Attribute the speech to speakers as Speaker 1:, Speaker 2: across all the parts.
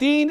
Speaker 1: 3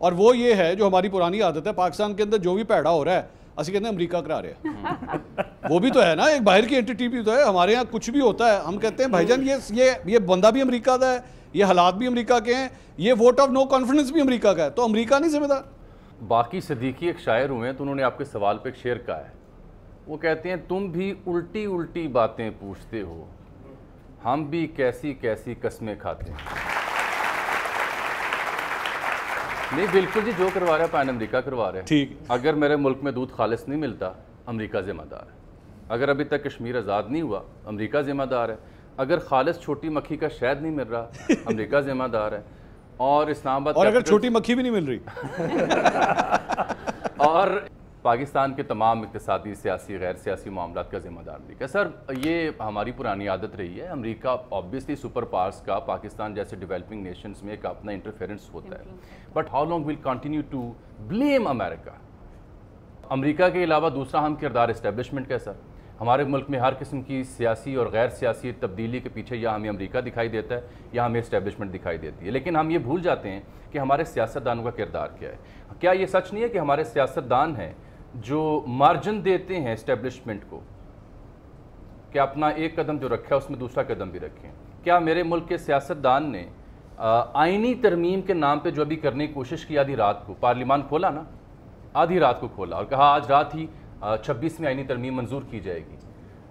Speaker 1: اور وہ یہ ہے جو ہماری پرانی عادت ہے, پاکستان کے اندر جو بھی پیڑا ہو رہا ہے اسی کہتے ہیں امریکہ کرا رہے ہیں. وہ بھی تو ہے نا, ایک باہر کی اینٹی بھی تو ہے. ہمارے یہاں کچھ بھی ہوتا ہے ہم کہتے ہیں بھائی جان یہ بندہ بھی امریکہ کا ہے, یہ حالات بھی امریکہ کے ہیں, یہ ووٹ آف نو کانفیڈنس بھی امریکہ کا ہے, تو امریکہ نہیں ذمہ دار.
Speaker 2: باقی صدیقی ایک شاعر ہوئے ہیں تو انہوں نے آپ کے سوال پہ ایک شعر کہا ہے, وہ کہتے ہیں تم بھی الٹی الٹی باتیں پوچھتے ہو, ہم بھی کیسی کیسی قسمیں کھاتے ہیں. نہیں بالکل جی, جو کروا رہا ہے پین امریکہ کروا رہا ہے.
Speaker 1: ٹھیک,
Speaker 2: اگر میرے ملک میں دودھ خالص نہیں ملتا امریکہ ذمہ دار ہے. اگر ابھی تک کشمیر آزاد نہیں ہوا امریکہ ذمہ دار ہے. اگر خالص چھوٹی مکھی کا شہد نہیں مل رہا امریکہ ذمہ دار ہے. اور اسلام آباد,
Speaker 1: اور اگر چھوٹی مکھی بھی نہیں مل رہی
Speaker 2: اور پاکستان کے تمام اقتصادی, سیاسی, غیر سیاسی معاملات کا ذمہ دار امریکہ. سر یہ ہماری پرانی عادت رہی ہے. امریکہ آبویسلی سپر پاورز کا پاکستان جیسے ڈیولپنگ نیشنز میں ایک اپنا انٹرفیرنس ہوتا ہے, but how long will continue to blame America. امریکہ کے علاوہ دوسرا ہم کردار اسٹیبلشمنٹ کا ہے. سر ہمارے ملک میں ہر قسم کی سیاسی اور غیر سیاسی تبدیلی کے پیچھے یا ہمیں امریکہ دکھائی دیتا ہے یا ہمیں اسٹیبلشمنٹ دکھائی دیتی ہے. لیکن ہم یہ بھول جاتے ہیں کہ ہمارے سیاستدانوں کا کردار کیا ہے. کیا یہ سچ نہیں ہے کہ ہمارے سیاستدان ہیں جو مارجن دیتے ہیں اسٹیبلشمنٹ کو کہ اپنا ایک قدم جو رکھا ہے اس میں دوسرا قدم بھی رکھیں؟ کیا میرے ملک کے سیاستدان نے آئینی ترمیم کے نام پہ جو ابھی کرنے کی کوشش کی, آدھی رات کو پارلیمان کھولا نا, آدھی رات کو کھولا اور کہا آج رات ہی 26 میں آئینی ترمیم منظور کی جائے گی.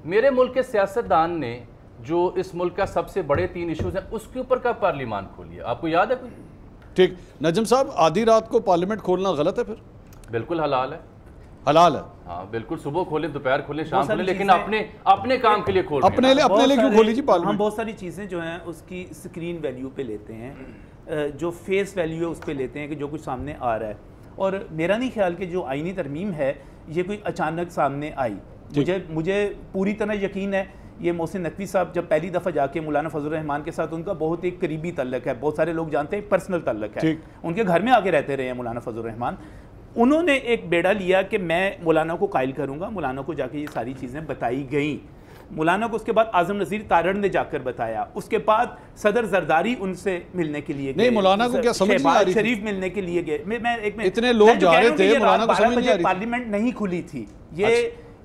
Speaker 2: میرے ملک کے سیاستدان نے جو اس ملک کا سب سے بڑے 3 ایشوز ہیں اس کے اوپر کا پارلیمان کھولیا, آپ کو یاد ہے کوئی؟
Speaker 1: ٹھیک, نجم صاحب آدھی رات کو پارلیمنٹ کھولنا غلط ہے پھر؟
Speaker 2: بالکل حلال ہے.
Speaker 1: حلال ہے,
Speaker 2: ہاں بالکل, صبح کھولیں, دوپہر کھولیں, شام کھولیں, لیکن اپنے کام کے لیے کھول رہے ہیں.
Speaker 1: اپنے لیے کیوں کھولی جی پارلیمنٹ؟
Speaker 3: ہم بہت ساری چیزیں جو ہیں اس کی سکرین ویلیو پہ لیتے ہیں, جو فیس ویلیو ہے اس پہ لیتے ہیں کہ جو کچھ سامنے آ رہا ہے. اور میرا نہیں خیال کہ جو آئینی ترمیم ہے یہ کوئی اچانک سامنے آئی. مجھے پوری طرح یقین ہے یہ محسن نقوی صاحب جب پہلی دفعہ جا کے مولانا فضل الرحمان کے ساتھ ان کا بہت ایک قریبی تعلق ہے, بہت سارے لوگ جانتے ہیں پرسنل تعلق ہے, ان کے گھر میں آ کے رہتے رہے ہیں مولانا فضل الرحمان. انہوں نے ایک بیڑا لیا کہ میں مولانا کو قائل کروں گا. مولانا کو جا کے یہ ساری چیزیں بتائی گئیں. مولانا کو اس کے بعد اعظم نذیر تارڑ نے جا کر بتایا. اس کے بعد صدر زرداری ان سے ملنے کے لیے گئے.
Speaker 1: نہیں, مولانا کو کیا سمجھ نہیں آ رہی,
Speaker 3: شریف ملنے کے لیے گئے. میں
Speaker 1: اتنے لوگ جا رہے تھے, مولانا کو سمجھ نہیں آ رہی.
Speaker 3: پارلیمنٹ نہیں کھلی تھی.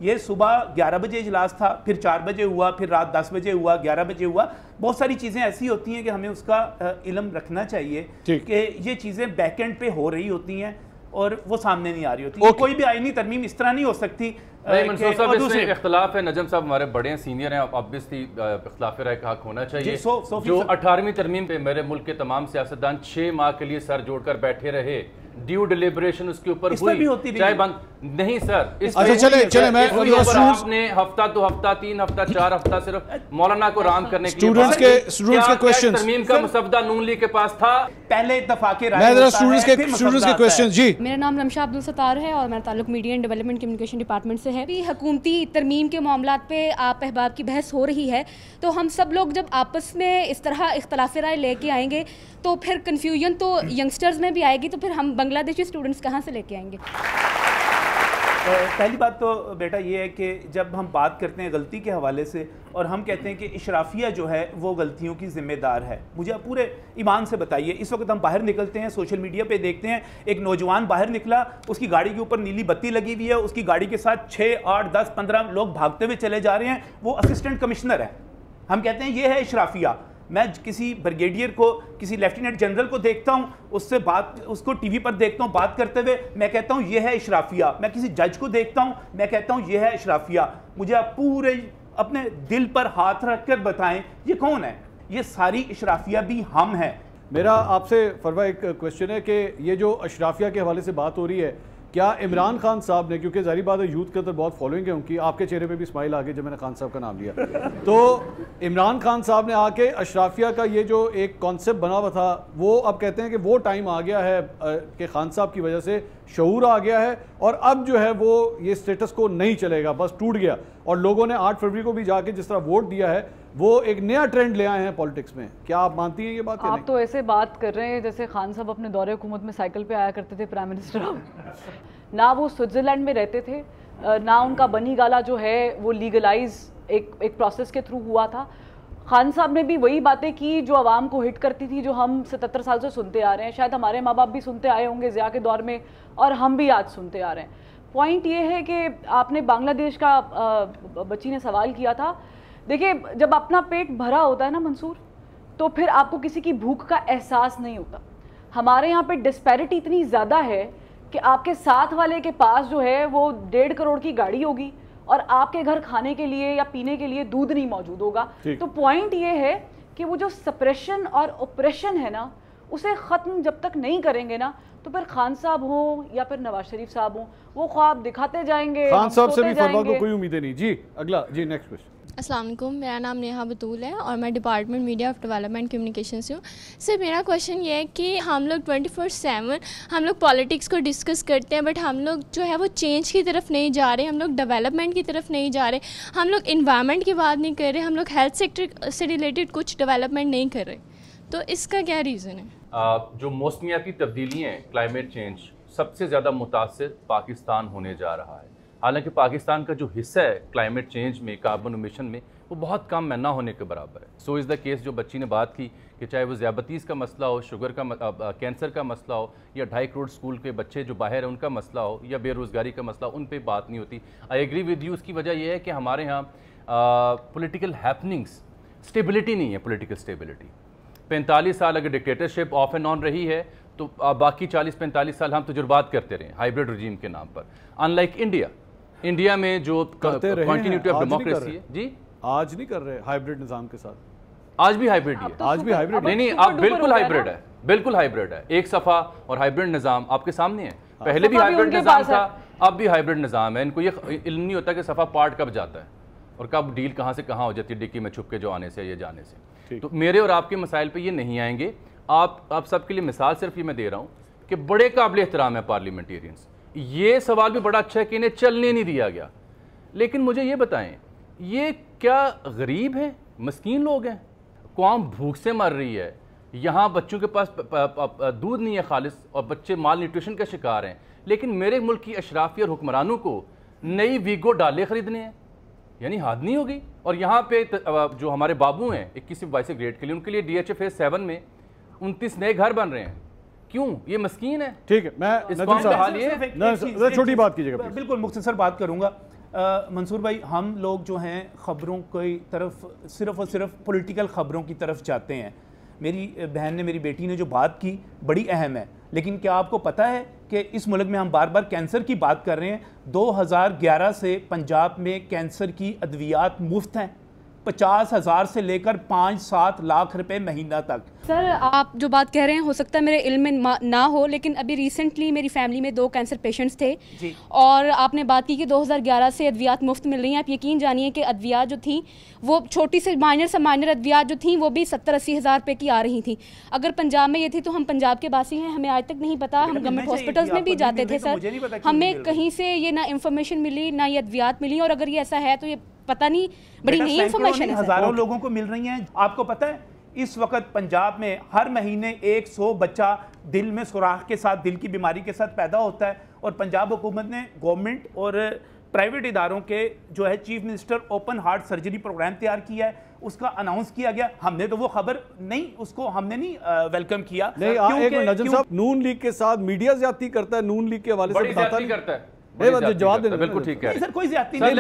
Speaker 3: یہ صبح 11 بجے اجلاس تھا, پھر 4 بجے ہوا, پھر رات 10 بجے ہوا, 11 بجے ہوا. بہت ساری چیزیں ایسی ہوتی ہیں کہ ہمیں اس کا علم رکھنا چاہیے کہ یہ چیزیں بیک اینڈ پہ ہو رہی ہوتی ہیں اور وہ سامنے نہیں آ رہی ہوتی. کوئی بھی آئینی ترمیم اس طرح نہیں ہو سکتی.
Speaker 2: منصور صاحب اس میں اختلاف ہے, نجم صاحب ہمارے بڑے ہیں, سینئر ہیں, obviously اختلاف رائے کا حق ہونا چاہیے. جو 18ویں ترمیم پہ میرے ملک کے تمام سیاستدان 6 ماہ کے لیے سر جوڑ کر بیٹھے رہے, ڈیو ڈیلیبریشن اس کے اوپر ہوئی, چاہے بند نہیں سر.
Speaker 1: اچھا چلے میں
Speaker 2: آپ نے ہفتہ 2 ہفتہ 3 ہفتہ 4 ہفتہ صرف مولانا کو رام کرنے کے لیے
Speaker 1: اسٹوڈنٹس کے کوسچنز,
Speaker 2: ترمیم کا مسودہ نون لیگ کے پاس تھا,
Speaker 3: پہلے اتفاق رائے.
Speaker 1: میں ذرا اسٹوڈنٹس کے کوسچنز. جی,
Speaker 4: میرا نام رمشا عبدالستار ہے اور میرا تعلق media and development communication department سے ہے. حکومتی ترمیم کے معاملات پہ آپ احباب کی بحث ہو رہی ہے, تو ہم سب لوگ جب آپس میں اس طرح اختلاف رائے لے کے آئیں گے تو پھر کنفیوژن تو ینگسٹرز میں بھی آئے گی, تو پھر ہم بنگلہ دیشی اسٹوڈنٹس کہاں سے لے کے آئیں گے؟
Speaker 3: پہلی بات تو بیٹا یہ ہے کہ جب ہم بات کرتے ہیں غلطی کے حوالے سے اور ہم کہتے ہیں کہ اشرافیہ جو ہے وہ غلطیوں کی ذمہ دار ہے, مجھے آپ پورے ایمان سے بتائیے. اس وقت ہم باہر نکلتے ہیں, سوشل میڈیا پہ دیکھتے ہیں ایک نوجوان باہر نکلا, اس کی گاڑی کے اوپر نیلی بتی لگی ہوئی ہے, اس کی گاڑی کے ساتھ 6 8 10 15 لوگ بھاگتے ہوئے چلے جا رہے ہیں, وہ اسسٹنٹ کمشنر ہے. ہم کہتے ہیں یہ ہے اشرافیہ. میں کسی بریگیڈیئر کو, کسی لیفٹیننٹ جنرل کو دیکھتا ہوں, اس کو ٹی وی پر دیکھتا ہوں بات کرتے ہوئے, میں کہتا ہوں یہ ہے اشرافیہ. میں کسی جج کو دیکھتا ہوں, میں کہتا ہوں یہ ہے اشرافیہ. مجھے آپ پورے اپنے دل پر ہاتھ رکھ کر بتائیں یہ کون ہے؟ یہ ساری اشرافیہ بھی ہم ہیں.
Speaker 1: میرا آپ سے فروا ایک کوشچن ہے کہ یہ جو اشرافیہ کے حوالے سے بات ہو رہی ہے, کیا عمران خان صاحب نے, کیونکہ ظاہری بات ہے یوتھ کے اندر بہت فالوئنگ ہے ان کی, آپ کے چہرے پہ بھی اسمائل آ گئی جب میں نے خان صاحب کا نام لیا, تو عمران خان صاحب نے آ کے اشرافیہ کا یہ جو ایک کانسیپٹ بنا ہوا تھا, وہ اب کہتے ہیں کہ وہ ٹائم آ گیا ہے کہ خان صاحب کی وجہ سے شعور آ گیا ہے اور اب جو ہے وہ یہ سٹیٹس کو نہیں چلے گا, بس ٹوٹ گیا. اور لوگوں نے 8 فروری کو بھی جا کے جس طرح ووٹ دیا ہے وہ ایک نیا ٹرینڈ لے آئے ہیں پالیٹکس میں. کیا آپ مانتی ہیں یہ بات؟
Speaker 5: آپ تو ایسے بات کر رہے ہیں جیسے خان صاحب اپنے دور حکومت میں سائیکل پہ آیا کرتے تھے پرائم منسٹر. نہ وہ سوئٹزرلینڈ میں رہتے تھے, نہ ان کا بنی گالا جو ہے وہ لیگلائز ایک پروسیس کے تھرو ہوا تھا. خان صاحب نے بھی وہی باتیں کی جو عوام کو ہٹ کرتی تھی, جو ہم 77 سال سے سنتے آ رہے ہیں, شاید ہمارے ماں باپ بھی سنتے آئے ہوں گے ضیاء کے دور میں, اور ہم بھی آج سنتے آ رہے ہیں. پوائنٹ یہ ہے کہ آپ نے بنگلہ دیش کا بچی نے سوال کیا تھا. دیکھیں, جب اپنا پیٹ بھرا ہوتا ہے نا منصور, تو پھر آپ کو کسی کی بھوک کا احساس نہیں ہوتا. ہمارے یہاں پہ ڈسپیرٹی اتنی زیادہ ہے کہ آپ کے ساتھ والے کے پاس جو ہے وہ 1.5 کروڑ کی گاڑی ہوگی اور آپ کے گھر کھانے کے لیے یا پینے کے لیے دودھ نہیں موجود ہوگا. تو پوائنٹ یہ ہے کہ وہ جو سپریشن اور اوپریشن ہے نا, اسے ختم جب تک نہیں کریں گے نا, تو پھر خان صاحب ہوں یا پھر نواز شریف صاحب ہوں, وہ خواب دکھاتے جائیں گے.
Speaker 1: خان صاحب سے بھی فتویٰ کو کوئی امیدیں نہیں. جی اگلا, جی نیکسٹ کوسچن.
Speaker 6: السلام علیکم, میرا نام نیہا بطول ہے اور میں department media of development communication سے ہوں. سر میرا کویشچن یہ ہے کہ ہم لوگ 24/7 ہم لوگ پالیٹکس کو ڈسکس کرتے ہیں, بٹ ہم لوگ جو ہے وہ چینج کی طرف نہیں جا رہے, ہم لوگ ڈیولپمنٹ کی طرف نہیں جا رہے, ہم لوگ انوائرمنٹ کی بات نہیں کر رہے, ہم لوگ ہیلتھ سیکٹر سے ریلیٹڈ کچھ ڈیولپمنٹ نہیں کر رہے. تو اس کا کیا ریزن ہے؟
Speaker 2: جو موسمیاتی تبدیلیاں ہیں, کلائمیٹ چینج, سب سے زیادہ متاثر پاکستان ہونے جا رہا ہے. حالانکہ پاکستان کا جو حصہ ہے کلائمیٹ چینج میں, کاربن امیشن میں, وہ بہت کم ہے, نہ ہونے کے برابر ہے. سو از دا کیس جو بچی نے بات کی کہ چاہے وہ ذیابیطیز کا مسئلہ ہو, شوگر کا کینسر کا مسئلہ ہو, یا 2.5 کروڑ اسکول کے بچے جو باہر ہیں ان کا مسئلہ ہو, یا بے روزگاری کا مسئلہ, ان پہ بات نہیں ہوتی. I agree with you. اس کی وجہ یہ ہے کہ ہمارے ہاں پولیٹیکل ہیپننگس, اسٹیبلٹی نہیں ہے, پولیٹیکل اسٹیبلٹی. 45 سال اگر ڈکٹیٹرشپ آف اینڈ آن رہی ہے تو باقی 40-45 سال ہم تجربات کرتے رہے ہائیبرڈ رجیم کے نام پر. ان لائک انڈیا میں جو کنٹینیوٹی آف ڈیموکریسی ہے. جی
Speaker 1: آج نہیں کر رہے ہائیبرڈ نظام کے ساتھ,
Speaker 2: آج بھی ہائیبرڈ ہی ہے.
Speaker 1: آج بھی ہائیبرڈ
Speaker 2: نہیں, اب بالکل ہائیبرڈ ہے, بالکل ہائیبرڈ ہے. ایک صفحہ اور ہائیبرڈ نظام آپ کے سامنے ہے. پہلے بھی ہائیبرڈ نظام تھا, اب بھی ہائیبرڈ نظام ہے. ان کو یہ علم نہیں ہوتا کہ صفحہ پارٹ کب جاتا ہے اور کب ڈیل کہاں سے کہاں ہو جاتی ہے, ڈکی میں چھپ کے جو آنے سے, یہ جانے سے. تو میرے اور آپ کے مسائل پہ یہ نہیں آئیں گے. آپ سب کے لیے مثال صرف یہ میں دے رہا ہوں کہ بڑے قابل احترام ہیں پارلیمنٹیرینز. یہ سوال بھی بڑا اچھا ہے کہ انہیں چلنے نہیں دیا گیا. لیکن مجھے یہ بتائیں, یہ کیا غریب ہیں, مسکین لوگ ہیں؟ قوم بھوک سے مر رہی ہے, یہاں بچوں کے پاس دودھ نہیں ہے خالص, اور بچے مال نیوٹریشن کا شکار ہیں. لیکن میرے ملک کی اشرافی اور حکمرانوں کو نئی ویگو ڈالے خریدنے ہیں, یعنی حد نہیں ہوگی. اور یہاں پہ جو ہمارے بابو ہیں 21-22 گریڈ کے لیے, ان کے لیے DHA phase 7 میں 29 نئے گھر بن رہے ہیں. کیوں؟ یہ مسکین ہے.
Speaker 1: ٹھیک ہے, میں چھوٹی بات کیجیے گا.
Speaker 3: بالکل مختصر بات کروں گا. منصور بھائی, ہم لوگ جو ہیں خبروں کی طرف صرف اور صرف پولیٹیکل خبروں کی طرف جاتے ہیں. میری بہن نے, میری بیٹی نے جو بات کی بڑی اہم ہے, لیکن کیا آپ کو پتہ ہے کہ اس ملک میں ہم بار بار کینسر کی بات کر رہے ہیں. 2011 سے پنجاب میں کینسر کی ادویات مفت ہیں, 50,000 سے لے کر 5-7 لاکھ روپے مہینہ تک.
Speaker 4: سر آپ جو بات کہہ رہے ہیں ہو سکتا ہے میرے علم میں نہ ہو, لیکن ابھی ریسنٹلی میری فیملی میں 2 کینسر پیشنٹس تھے
Speaker 3: جی.
Speaker 4: اور آپ نے بات کی کہ 2011 سے ادویات مفت مل رہی ہیں. آپ یقین جانیے کہ ادویات جو تھیں وہ چھوٹی سے مائنر ادویات جو تھیں وہ بھی 70-80 ہزار روپے کی آ رہی تھیں. اگر پنجاب میں یہ تھی تو ہم پنجاب کے باسی ہیں, ہمیں آج تک نہیں پتا. ہم گورنمنٹ ہاسپٹلس میں بھی جاتے تھے سر, ہمیں کہیں سے یہ نہ انفارمیشن ملی نہ یہ ادویات ملی. اور اگر یہ ایسا ہے تو یہ پتہ نہیں, بڑی نئی انفارمیشن ہے.
Speaker 3: ہزاروں لوگوں کو مل رہی ہیں. آپ کو پتہ ہے اس وقت پنجاب میں ہر مہینے 100 بچہ دل میں سوراخ کے ساتھ, دل کی بیماری کے ساتھ پیدا ہوتا ہے. اور پنجاب حکومت نے گورنمنٹ اور پرائیویٹ اداروں کے جو ہے chief minister open heart surgery programme تیار کیا ہے, اس کا اناؤنس کیا گیا. ہم نے تو وہ خبر نہیں, اس کو ہم نے نہیں ویلکم کیا.
Speaker 1: نجم صاحب, نون لیگ کے ساتھ میڈیا زیادتی کرتا ہے, نون لیگ کے حوالے سے بتاتا نہیں. جواب دینا,
Speaker 3: بالکل ٹھیک ہے سر, کوئی زیادتی نہیں.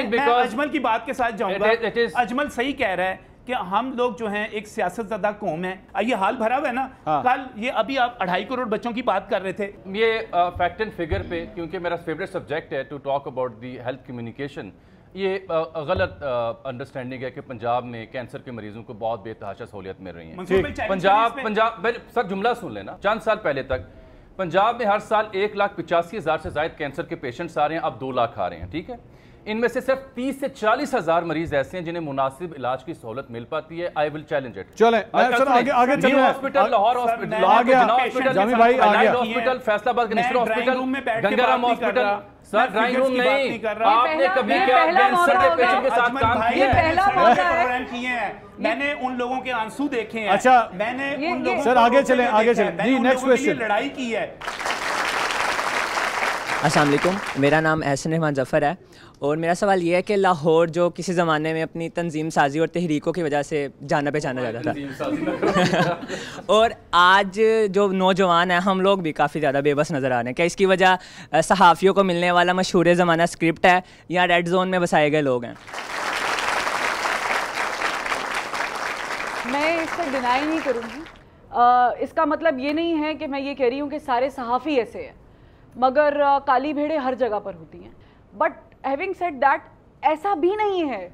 Speaker 3: میں اجمل کی بات کے ساتھ جاؤں گا. اجمل صحیح کہہ رہا ہے کہ ہم لوگ جو ہیں ایک سیاست زدہ قوم ہیں. یہ حال بھرا ہوا ہے نا. کل یہ ابھی آپ 2.5 کروڑ بچوں کی بات کر رہے تھے.
Speaker 2: یہ فیکٹ اینڈ فگر پہ, کیونکہ میرا فیوریٹ سبجیکٹ ہے to talk about the health communication. یہ غلط انڈرسٹینڈنگ ہے کہ پنجاب میں کینسر کے مریضوں کو بہت بے تحاشا سہولیت مل رہی ہیں. پنجاب سر جملہ سن لینا, چند سال پہلے تک پنجاب میں ہر سال 1,85,000 سے زائد کینسر کے پیشنٹس آ رہے ہیں, اب 2 لاکھ آ رہے ہیں. ٹھیک ہے, ان میں سے صرف 30 سے 40 ہزار مریض ایسے ہیں جنہیں مناسب علاج کی سہولت مل پاتی ہے. آئی ول چیلنج اٹ.
Speaker 1: چلیں سر آگے چلیں.
Speaker 2: ہاسپٹل, لاہور ہاسپٹل, جامی بھائی ہاسپٹل, فیصل آباد کنیسٹر ہاسپٹل, گنگا رام ہاسپٹل. سر ڈرائنگ روم نہیں, آپ نے کبھی کینسر کے پیشنٹ کے ساتھ کام کیا
Speaker 3: ہے؟ میں نے ان لوگوں کے آنسو دیکھے ہیں.
Speaker 1: اچھا,
Speaker 3: میں نے ان لوگوں
Speaker 1: سر آگے چلیں. جی نیکسٹ کوسچن.
Speaker 3: لڑائی کی ہے.
Speaker 7: السلام علیکم، میرا نام احسن رحمان ظفر ہے اور میرا سوال یہ ہے کہ لاہور جو کسی زمانے میں اپنی تنظیم سازی اور تحریکوں کی وجہ سے جانا پہچانا جاتا تھا اور آج جو نوجوان ہیں ہم لوگ بھی کافی زیادہ بے بس نظر آ رہے ہیں، کیا اس کی وجہ صحافیوں کو ملنے والا مشہور زمانہ اسکرپٹ ہے یا ریڈ زون میں بسائے گئے لوگ ہیں؟
Speaker 5: میں اس سے ڈینائی نہیں کروں گی. اس کا مطلب یہ نہیں ہے کہ میں یہ کہہ رہی ہوں کہ سارے صحافی ایسے ہیں، مگر کالی بھیڑیں ہر جگہ پر ہوتی ہیں. بٹ ہیونگ سیڈ دیٹ ایسا بھی نہیں ہے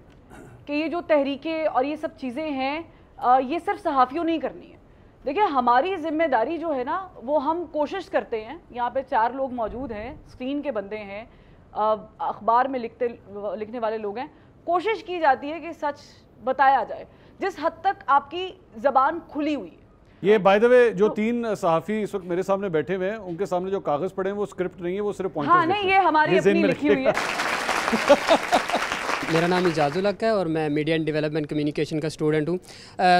Speaker 5: کہ یہ جو تحریکیں اور یہ سب چیزیں ہیں یہ صرف صحافیوں نہیں کرنی ہے. دیکھیں ہماری ذمہ داری جو ہے نا وہ ہم کوشش کرتے ہیں. یہاں پہ 4 لوگ موجود ہیں، اسکرین کے بندے ہیں، اخبار میں لکھنے والے لوگ ہیں. کوشش کی جاتی ہے کہ سچ بتایا جائے جس حد تک آپ کی زبان کھلی ہوئی ہے.
Speaker 1: یہ بائی دا وے جو 3 صحافی اس وقت میرے سامنے بیٹھے ہوئے ہیں ان کے سامنے جو کاغذ پڑے ہیں وہ اسکرپٹ نہیں ہے، وہ صرف پوائنٹرز.
Speaker 5: ہاں نہیں، یہ ہماری اپنی لکھی ہوئی ہے.
Speaker 8: میرا نام اعجاز الحق ہے اور میں میڈیا اینڈ ڈیولپمنٹ کمیونیکیشن کا اسٹوڈنٹ ہوں.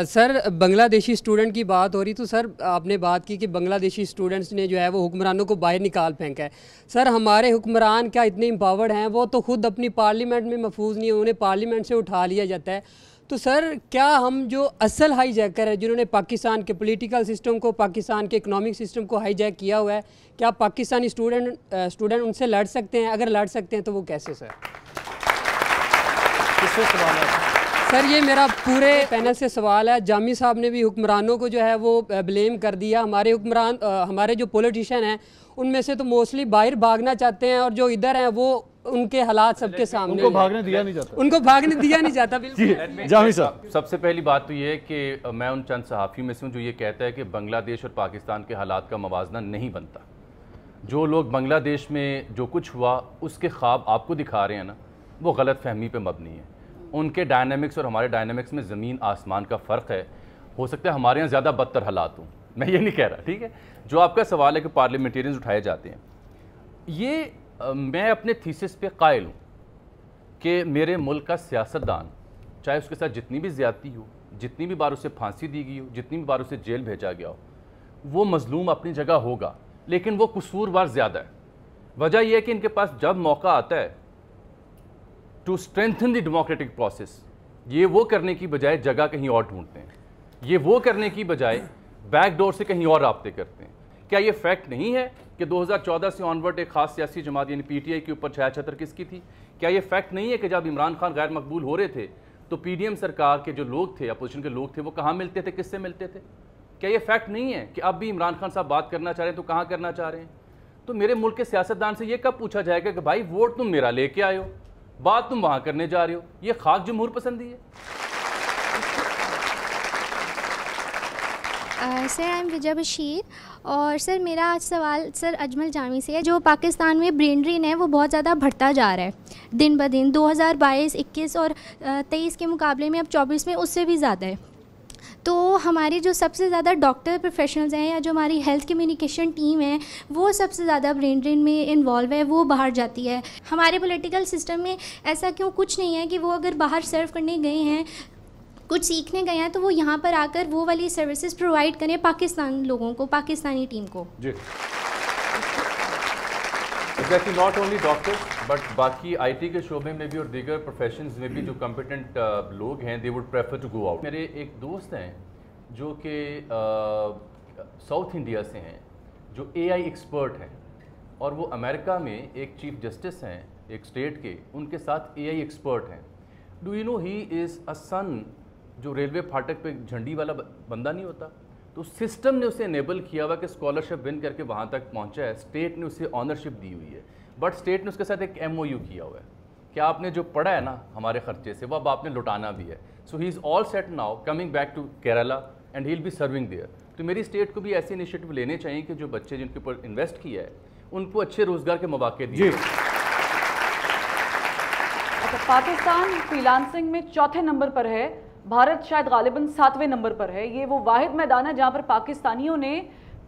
Speaker 8: سر بنگلہ دیشی اسٹوڈنٹ کی بات ہو رہی تو سر آپ نے بات کی کہ بنگلہ دیشی اسٹوڈنٹس نے جو ہے وہ حکمرانوں کو باہر نکال پھینکا ہے. سر ہمارے حکمران کیا اتنے امپاورڈ ہیں؟ وہ تو خود اپنی پارلیمنٹ میں محفوظ نہیں ہیں، انہیں پارلیمنٹ سے اٹھا لیا جاتا ہے. تو سر کیا ہم جو اصل ہائی جیکر ہے جنہوں نے پاکستان کے پولیٹیکل سسٹم کو، پاکستان کے اکنامک سسٹم کو ہائی جیک کیا ہوا ہے، کیا پاکستانی اسٹوڈنٹ ان سے لڑ سکتے ہیں؟ اگر لڑ سکتے ہیں تو وہ کیسے سر؟
Speaker 1: کس سے سوال ہے
Speaker 8: سر یہ میرا پورے پینل سے سوال ہے. جامی صاحب نے بھی حکمرانوں کو جو ہے وہ بلیم کر دیا. ہمارے حکمران، ہمارے جو پولیٹیشین ہیں ان میں سے تو موسٹلی باہر بھاگنا چاہتے ہیں اور جو ادھر ہیں وہ ان کے حالات سب کے سامنے،
Speaker 1: ان کو بھاگنے دیا نہیں جاتا.
Speaker 8: ان کو بھاگنے دیا نہیں جاتا. بالکل.
Speaker 1: جامی صاحب،
Speaker 2: سب سے پہلی بات تو یہ ہے کہ میں ان چند صحافیوں میں سے ہوں جو یہ کہتا ہے کہ بنگلہ دیش اور پاکستان کے حالات کا موازنہ نہیں بنتا. جو لوگ بنگلہ دیش میں جو کچھ ہوا اس کے خواب آپ کو دکھا رہے ہیں نا، وہ غلط فہمی پہ مبنی ہے. ان کے ڈائنامکس اور ہمارے ڈائنامکس میں زمین آسمان کا فرق ہے. ہو سکتا ہے ہمارے یہاں زیادہ بدتر حالات ہوں، میں یہ نہیں کہہ رہا، ٹھیک ہے. جو آپ کا سوال ہے کہ پارلیمنٹیرینز اٹھائے جاتے ہیں، یہ میں اپنے تھیسس پہ قائل ہوں کہ میرے ملک کا سیاستدان چاہے اس کے ساتھ جتنی بھی زیادتی ہو، جتنی بھی بار اسے پھانسی دی گئی ہو، جتنی بھی بار اسے جیل بھیجا گیا ہو، وہ مظلوم اپنی جگہ ہوگا، لیکن وہ قصوروار زیادہ ہے. وجہ یہ ہے کہ ان کے پاس جب موقع آتا ہے to strengthen the democratic process, یہ وہ کرنے کی بجائے جگہ کہیں اور ڈھونڈتے ہیں، یہ وہ کرنے کی بجائے بیک ڈور سے کہیں اور رابطے کرتے ہیں. کیا یہ فیکٹ نہیں ہے کہ 2014 سے آنورڈ ایک خاص سیاسی جماعت یعنی پی ٹی آئی کے اوپر چھایا چھتر کس کی تھی؟ کیا یہ فیکٹ نہیں ہے کہ جب عمران خان غیر مقبول ہو رہے تھے تو پی ڈی ایم سرکار کے جو لوگ تھے، اپوزیشن کے لوگ تھے، وہ کہاں ملتے تھے، کس سے ملتے تھے؟ کیا یہ فیکٹ نہیں ہے کہ اب بھی عمران خان صاحب بات کرنا چاہ رہے ہیں تو کہاں کرنا چاہ رہے ہیں؟ تو میرے ملک کے سیاستدان سے یہ کب پوچھا جائے گا کہ بھائی ووٹ تم میرا لے کے آئے ہو، بات تم وہاں کرنے جا رہے ہو؟ یہ خاک جمہور پسندی ہے.
Speaker 9: سر آئی ایم وجے بشیر اور سر میرا آج سوال سر اجمل جامی سے ہے. جو پاکستان میں برین ڈرین ہے وہ بہت زیادہ بڑھتا جا رہا ہے دن بہ دن. 2022 21 اور 23 کے مقابلے میں اب 24 میں اس سے بھی زیادہ ہے. تو ہماری جو سب سے زیادہ ڈاکٹر پروفیشنلز ہیں یا جو ہماری ہیلتھ کمیونیکیشن ٹیم ہے وہ سب سے زیادہ برین ڈرین میں انوالو ہے، وہ باہر جاتی ہے. ہمارے پولیٹیکل سسٹم میں ایسا کیوں کچھ نہیں ہے کہ وہ اگر باہر سرو کرنے گئے ہیں، کچھ سیکھنے گئے ہیں، تو وہ یہاں پر آ کر وہ والی سروسز پرووائڈ کریں پاکستان لوگوں کو، پاکستانی ٹیم کو.
Speaker 2: جی exactly, not only doctors but باقی آئی ٹی کے شعبے میں بھی اور دیگر پروفیشنز میں بھی جو کمپیٹنٹ لوگ ہیں they would prefer to go out. میرے ایک دوست ہیں جو کہ ساؤتھ انڈیا سے ہیں، جو اے آئی ایکسپرٹ ہیں، اور وہ امریکہ میں ایک چیف جسٹس ہیں ایک اسٹیٹ کے، ان کے ساتھ اے آئی ایکسپرٹ ہیں. ڈو یو نو ہی از اے سن، جو ریلوے پھاٹک پہ جھنڈی والا بندہ نہیں ہوتا، تو سسٹم نے اسے انیبل کیا ہوا کہ اسکالرشپ ون کر کے وہاں تک پہنچا ہے. اسٹیٹ نے اسے آنرشپ دی ہوئی ہے، بٹ اسٹیٹ نے اس کے ساتھ ایک ایم او یو کیا ہوا ہے کہ آپ نے جو پڑھا ہے نا ہمارے خرچے سے وہ اب آپ نے لوٹانا بھی ہے. So he is all set now coming back to Kerala and he will be serving there. تو میری اسٹیٹ کو بھی ایسے انیشیٹو لینے چاہیے کہ جو بچے جن کے اوپر انویسٹ کیا ہے ان کو اچھے روزگار کے مواقع دیے.
Speaker 5: پاکستان فری لانسنگ میں 4تھے نمبر پر ہے، بھارت شاید غالباً 7ویں نمبر پر ہے. یہ وہ واحد میدان ہے جہاں پر پاکستانیوں نے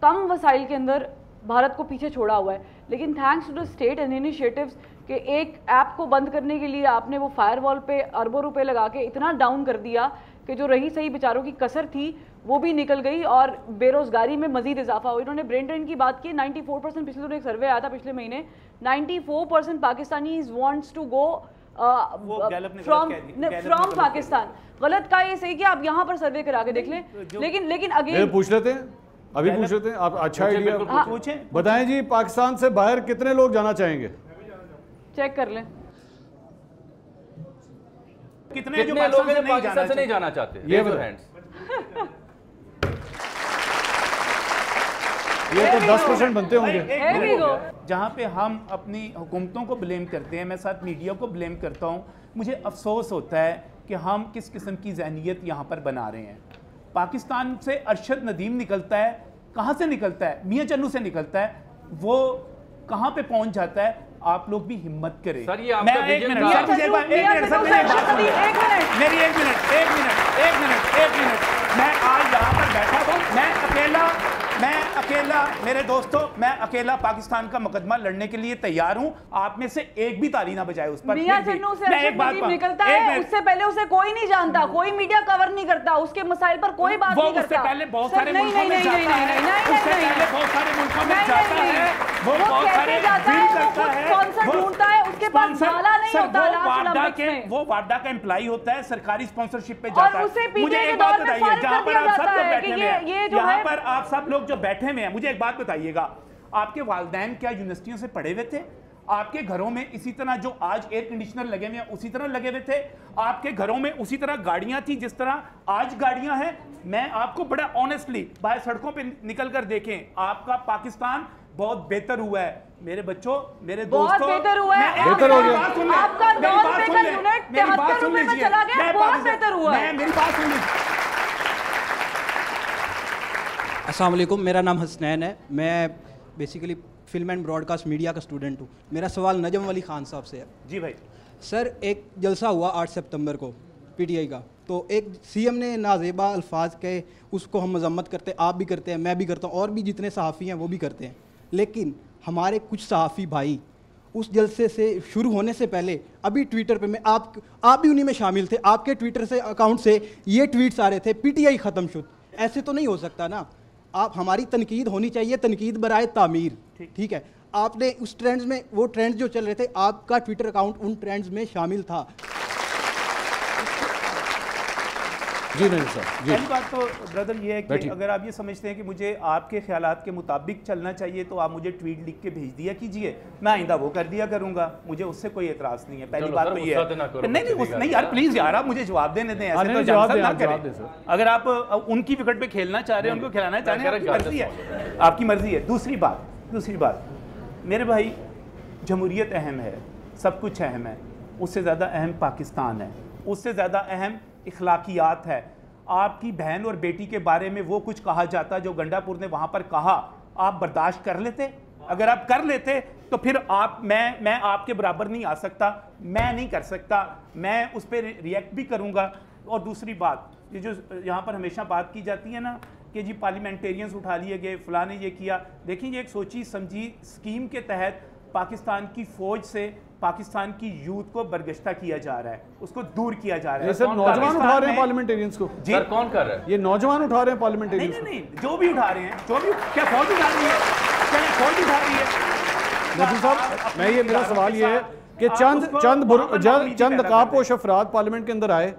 Speaker 5: کم وسائل کے اندر بھارت کو پیچھے چھوڑا ہوا ہے. لیکن thanks to the state and initiatives کہ ایک ایپ کو بند کرنے کے لیے آپ نے وہ فائر وال پہ اربوں روپے لگا کے اتنا ڈاؤن کر دیا کہ جو رہی صحیح بیچاروں کی کسر تھی وہ بھی نکل گئی اور بے روزگاری میں مزید اضافہ ہوا. انہوں نے برین ڈرین کی بات کی. 94% پچھلے دنوں ایک سروے آیا تھا پچھلے مہینے, 94% Pakistanis wants to go from Pakistan. غلط کا یہ صحیح کہ آپ یہاں پر سروے کرا کے دیکھ لیں. لیکن اگین
Speaker 1: پوچھ لیتے ہیں, ابھی پوچھ لیتے ہیں. آپ اچھا آئیڈیا بتائیں جی, پاکستان سے باہر کتنے لوگ جانا چاہیں گے؟
Speaker 5: چیک کر لیں
Speaker 2: کتنے لوگ پاکستان سے نہیں جانا چاہتے.
Speaker 1: یہ تو 10% بنتے ہوں گے.
Speaker 3: جہاں پہ ہم اپنی حکومتوں کو بلیم کرتے ہیں, میں ساتھ میڈیا کو بلیم کرتا ہوں. مجھے افسوس ہوتا ہے کہ ہم کس قسم کی ذہنیت یہاں پر بنا رہے ہیں. پاکستان سے ارشد ندیم نکلتا ہے, کہاں سے نکلتا ہے؟ میاں چنو سے نکلتا ہے. وہ کہاں پہ پہنچ جاتا ہے؟ آپ لوگ بھی ہمت کریں.
Speaker 2: میری ایک
Speaker 3: منٹ میں آج یہاں پر بیٹھا ہوں, میں اکیلا میرے دوستوں, میں اکیلا پاکستان کا مقدمہ لڑنے کے لیے تیار ہوں. آپ میں سے ایک بھی تالی نہ بجائے اس پر.
Speaker 5: میاں چنو سے ارشد ندیم نکلتا ہے, اس سے پہلے اسے کوئی نہیں جانتا, کوئی میڈیا کور نہیں کرتا, اس کے مسائل پر کوئی بات نہیں کرتا.
Speaker 3: اس سے پہلے بہت سارے ملکوں میں جاتا ہے, اس سے پہلے بہت سارے ملکوں میں جاتا ہے, وہ بہت سارے ڈریم کرتا ہے,
Speaker 5: ڈھونڈتا ہے, اس کے پاس مالا نہیں ہوتا.
Speaker 3: وہ واڈا کا امپلائی ہوتا ہے, سرکاری اسپانسرشپ پہ جاتا ہے. مجھے ایک بات بتائیے, جہاں پر آپ سب لوگ بیٹھے ہوئے ہیں, یہاں پر آپ سب لوگ جو بیٹھے ہوئے ہیں, مجھے ایک بات بتائیے گا, آپ کے والدین کیا یونیورسٹیوں سے پڑھے ہوئے تھے؟ آپ کے گھروں میں اسی طرح جو آج ایئر کنڈیشنر لگے ہوئے ہیں اسی طرح لگے ہوئے تھے؟ آپ کے گھروں میں اسی طرح گاڑیاں تھی جس طرح آج گاڑیاں ہیں؟ میں آپ کو بڑا آنیسٹلی باہر سڑکوں پہ نکل کر دیکھیں, آپ کا پاکستان بہت بہتر ہوا ہے. میرے بچوں, میرے دوستوں,
Speaker 5: بہتر ہوا ہے.
Speaker 1: بہتر ہو گیا.
Speaker 5: آپ کا نان بیکر یونٹ 73 روپے میں چلا گیا, بہت بہتر ہوا ہے.
Speaker 3: میری بات سن لیجیے.
Speaker 10: السلام علیکم, میرا نام حسنین ہے, میں basically film and broadcast media کا اسٹوڈنٹ ہوں. میرا سوال نجم ولی خان صاحب سے ہے.
Speaker 3: جی بھائی.
Speaker 10: سر, ایک جلسہ ہوا 8 سپتمبر کو پی ٹی آئی کا, تو ایک سی ایم نے نازیبا الفاظ کہے, اس کو ہم مذمت کرتے ہیں, آپ بھی کرتے ہیں, میں بھی کرتا ہوں, اور بھی جتنے صحافی ہیں وہ بھی کرتے ہیں. لیکن ہمارے کچھ صحافی بھائی اس جلسے سے شروع ہونے سے پہلے ابھی ٹویٹر پہ, میں آپ بھی انہی میں شامل تھے, آپ کے ٹویٹر سے اکاؤنٹ سے یہ ٹویٹس آ رہے تھے, پی ٹی آئی ختم شد. ایسے تو نہیں ہو سکتا نا. آپ, ہماری تنقید ہونی چاہیے, تنقید برائے تعمیر, ٹھیک ہے. آپ نے اس ٹرینڈز میں, وہ ٹرینڈز جو چل رہے تھے, آپ کا ٹویٹر اکاؤنٹ ان ٹرینڈز میں شامل تھا.
Speaker 1: جی نہیں سر.
Speaker 3: پہلی بات تو بردر یہ ہے کہ اگر آپ یہ سمجھتے ہیں کہ مجھے آپ کے خیالات کے مطابق چلنا چاہیے تو آپ مجھے ٹویٹ لکھ کے بھیج دیا کیجئے, میں آئندہ وہ کر دیا کروں گا, مجھے اس سے کوئی اعتراض نہیں ہے. پہلی بات تو یہ ہے. نہیں یار پلیز یار, آپ مجھے جواب دینے دیں, ایسے تو جواب نہ کریں. اگر آپ ان کی وکٹ پہ کھیلنا چاہ رہے ہیں, ان کو کھلانا چاہ رہے ہیں, آپ کی مرضی ہے, آپ کی مرضی ہے. دوسری بات میرے بھائی, جمہوریت اہم ہے, سب کچھ اہم ہے, اس سے زیادہ اہم پاکستان ہے, اس سے زیادہ اہم اخلاقیات ہے. آپ کی بہن اور بیٹی کے بارے میں وہ کچھ کہا جاتا جو گنڈا پور نے وہاں پر کہا, آپ برداشت کر لیتے؟ اگر آپ کر لیتے تو پھر میں آپ کے برابر نہیں آ سکتا, میں نہیں کر سکتا, میں اس پہ ریئیکٹ بھی کروں گا. اور دوسری بات, یہ جو یہاں پر ہمیشہ بات کی جاتی ہے نا کہ جی پارلیمنٹیرینز اٹھا لیے گئے, فلاں نے یہ کیا. دیکھیں یہ ایک سوچی سمجھی سکیم کے تحت پاکستان کی فوج سے پاکستان کی یوتھ کو برگشتہ کیا جا رہا ہے, اس کو دور کیا جا رہا ہے.
Speaker 1: سر نوجوان اٹھا رہے ہیں پارلیمنٹیرینز کو.
Speaker 2: سر کون کر رہا ہے
Speaker 1: یہ؟ نوجوان اٹھا رہے ہیں پارلیمنٹیرینز کو.
Speaker 3: نہیں, جو بھی اٹھا رہے ہیں, جو بھی, کیا فوج اٹھا رہی ہے؟ کیا فوج اٹھا رہی ہے؟
Speaker 1: نجم صاحب, میرا سوال یہ ہے کہ چند نقابپوش افراد پارلیمنٹ کے اندر آئے,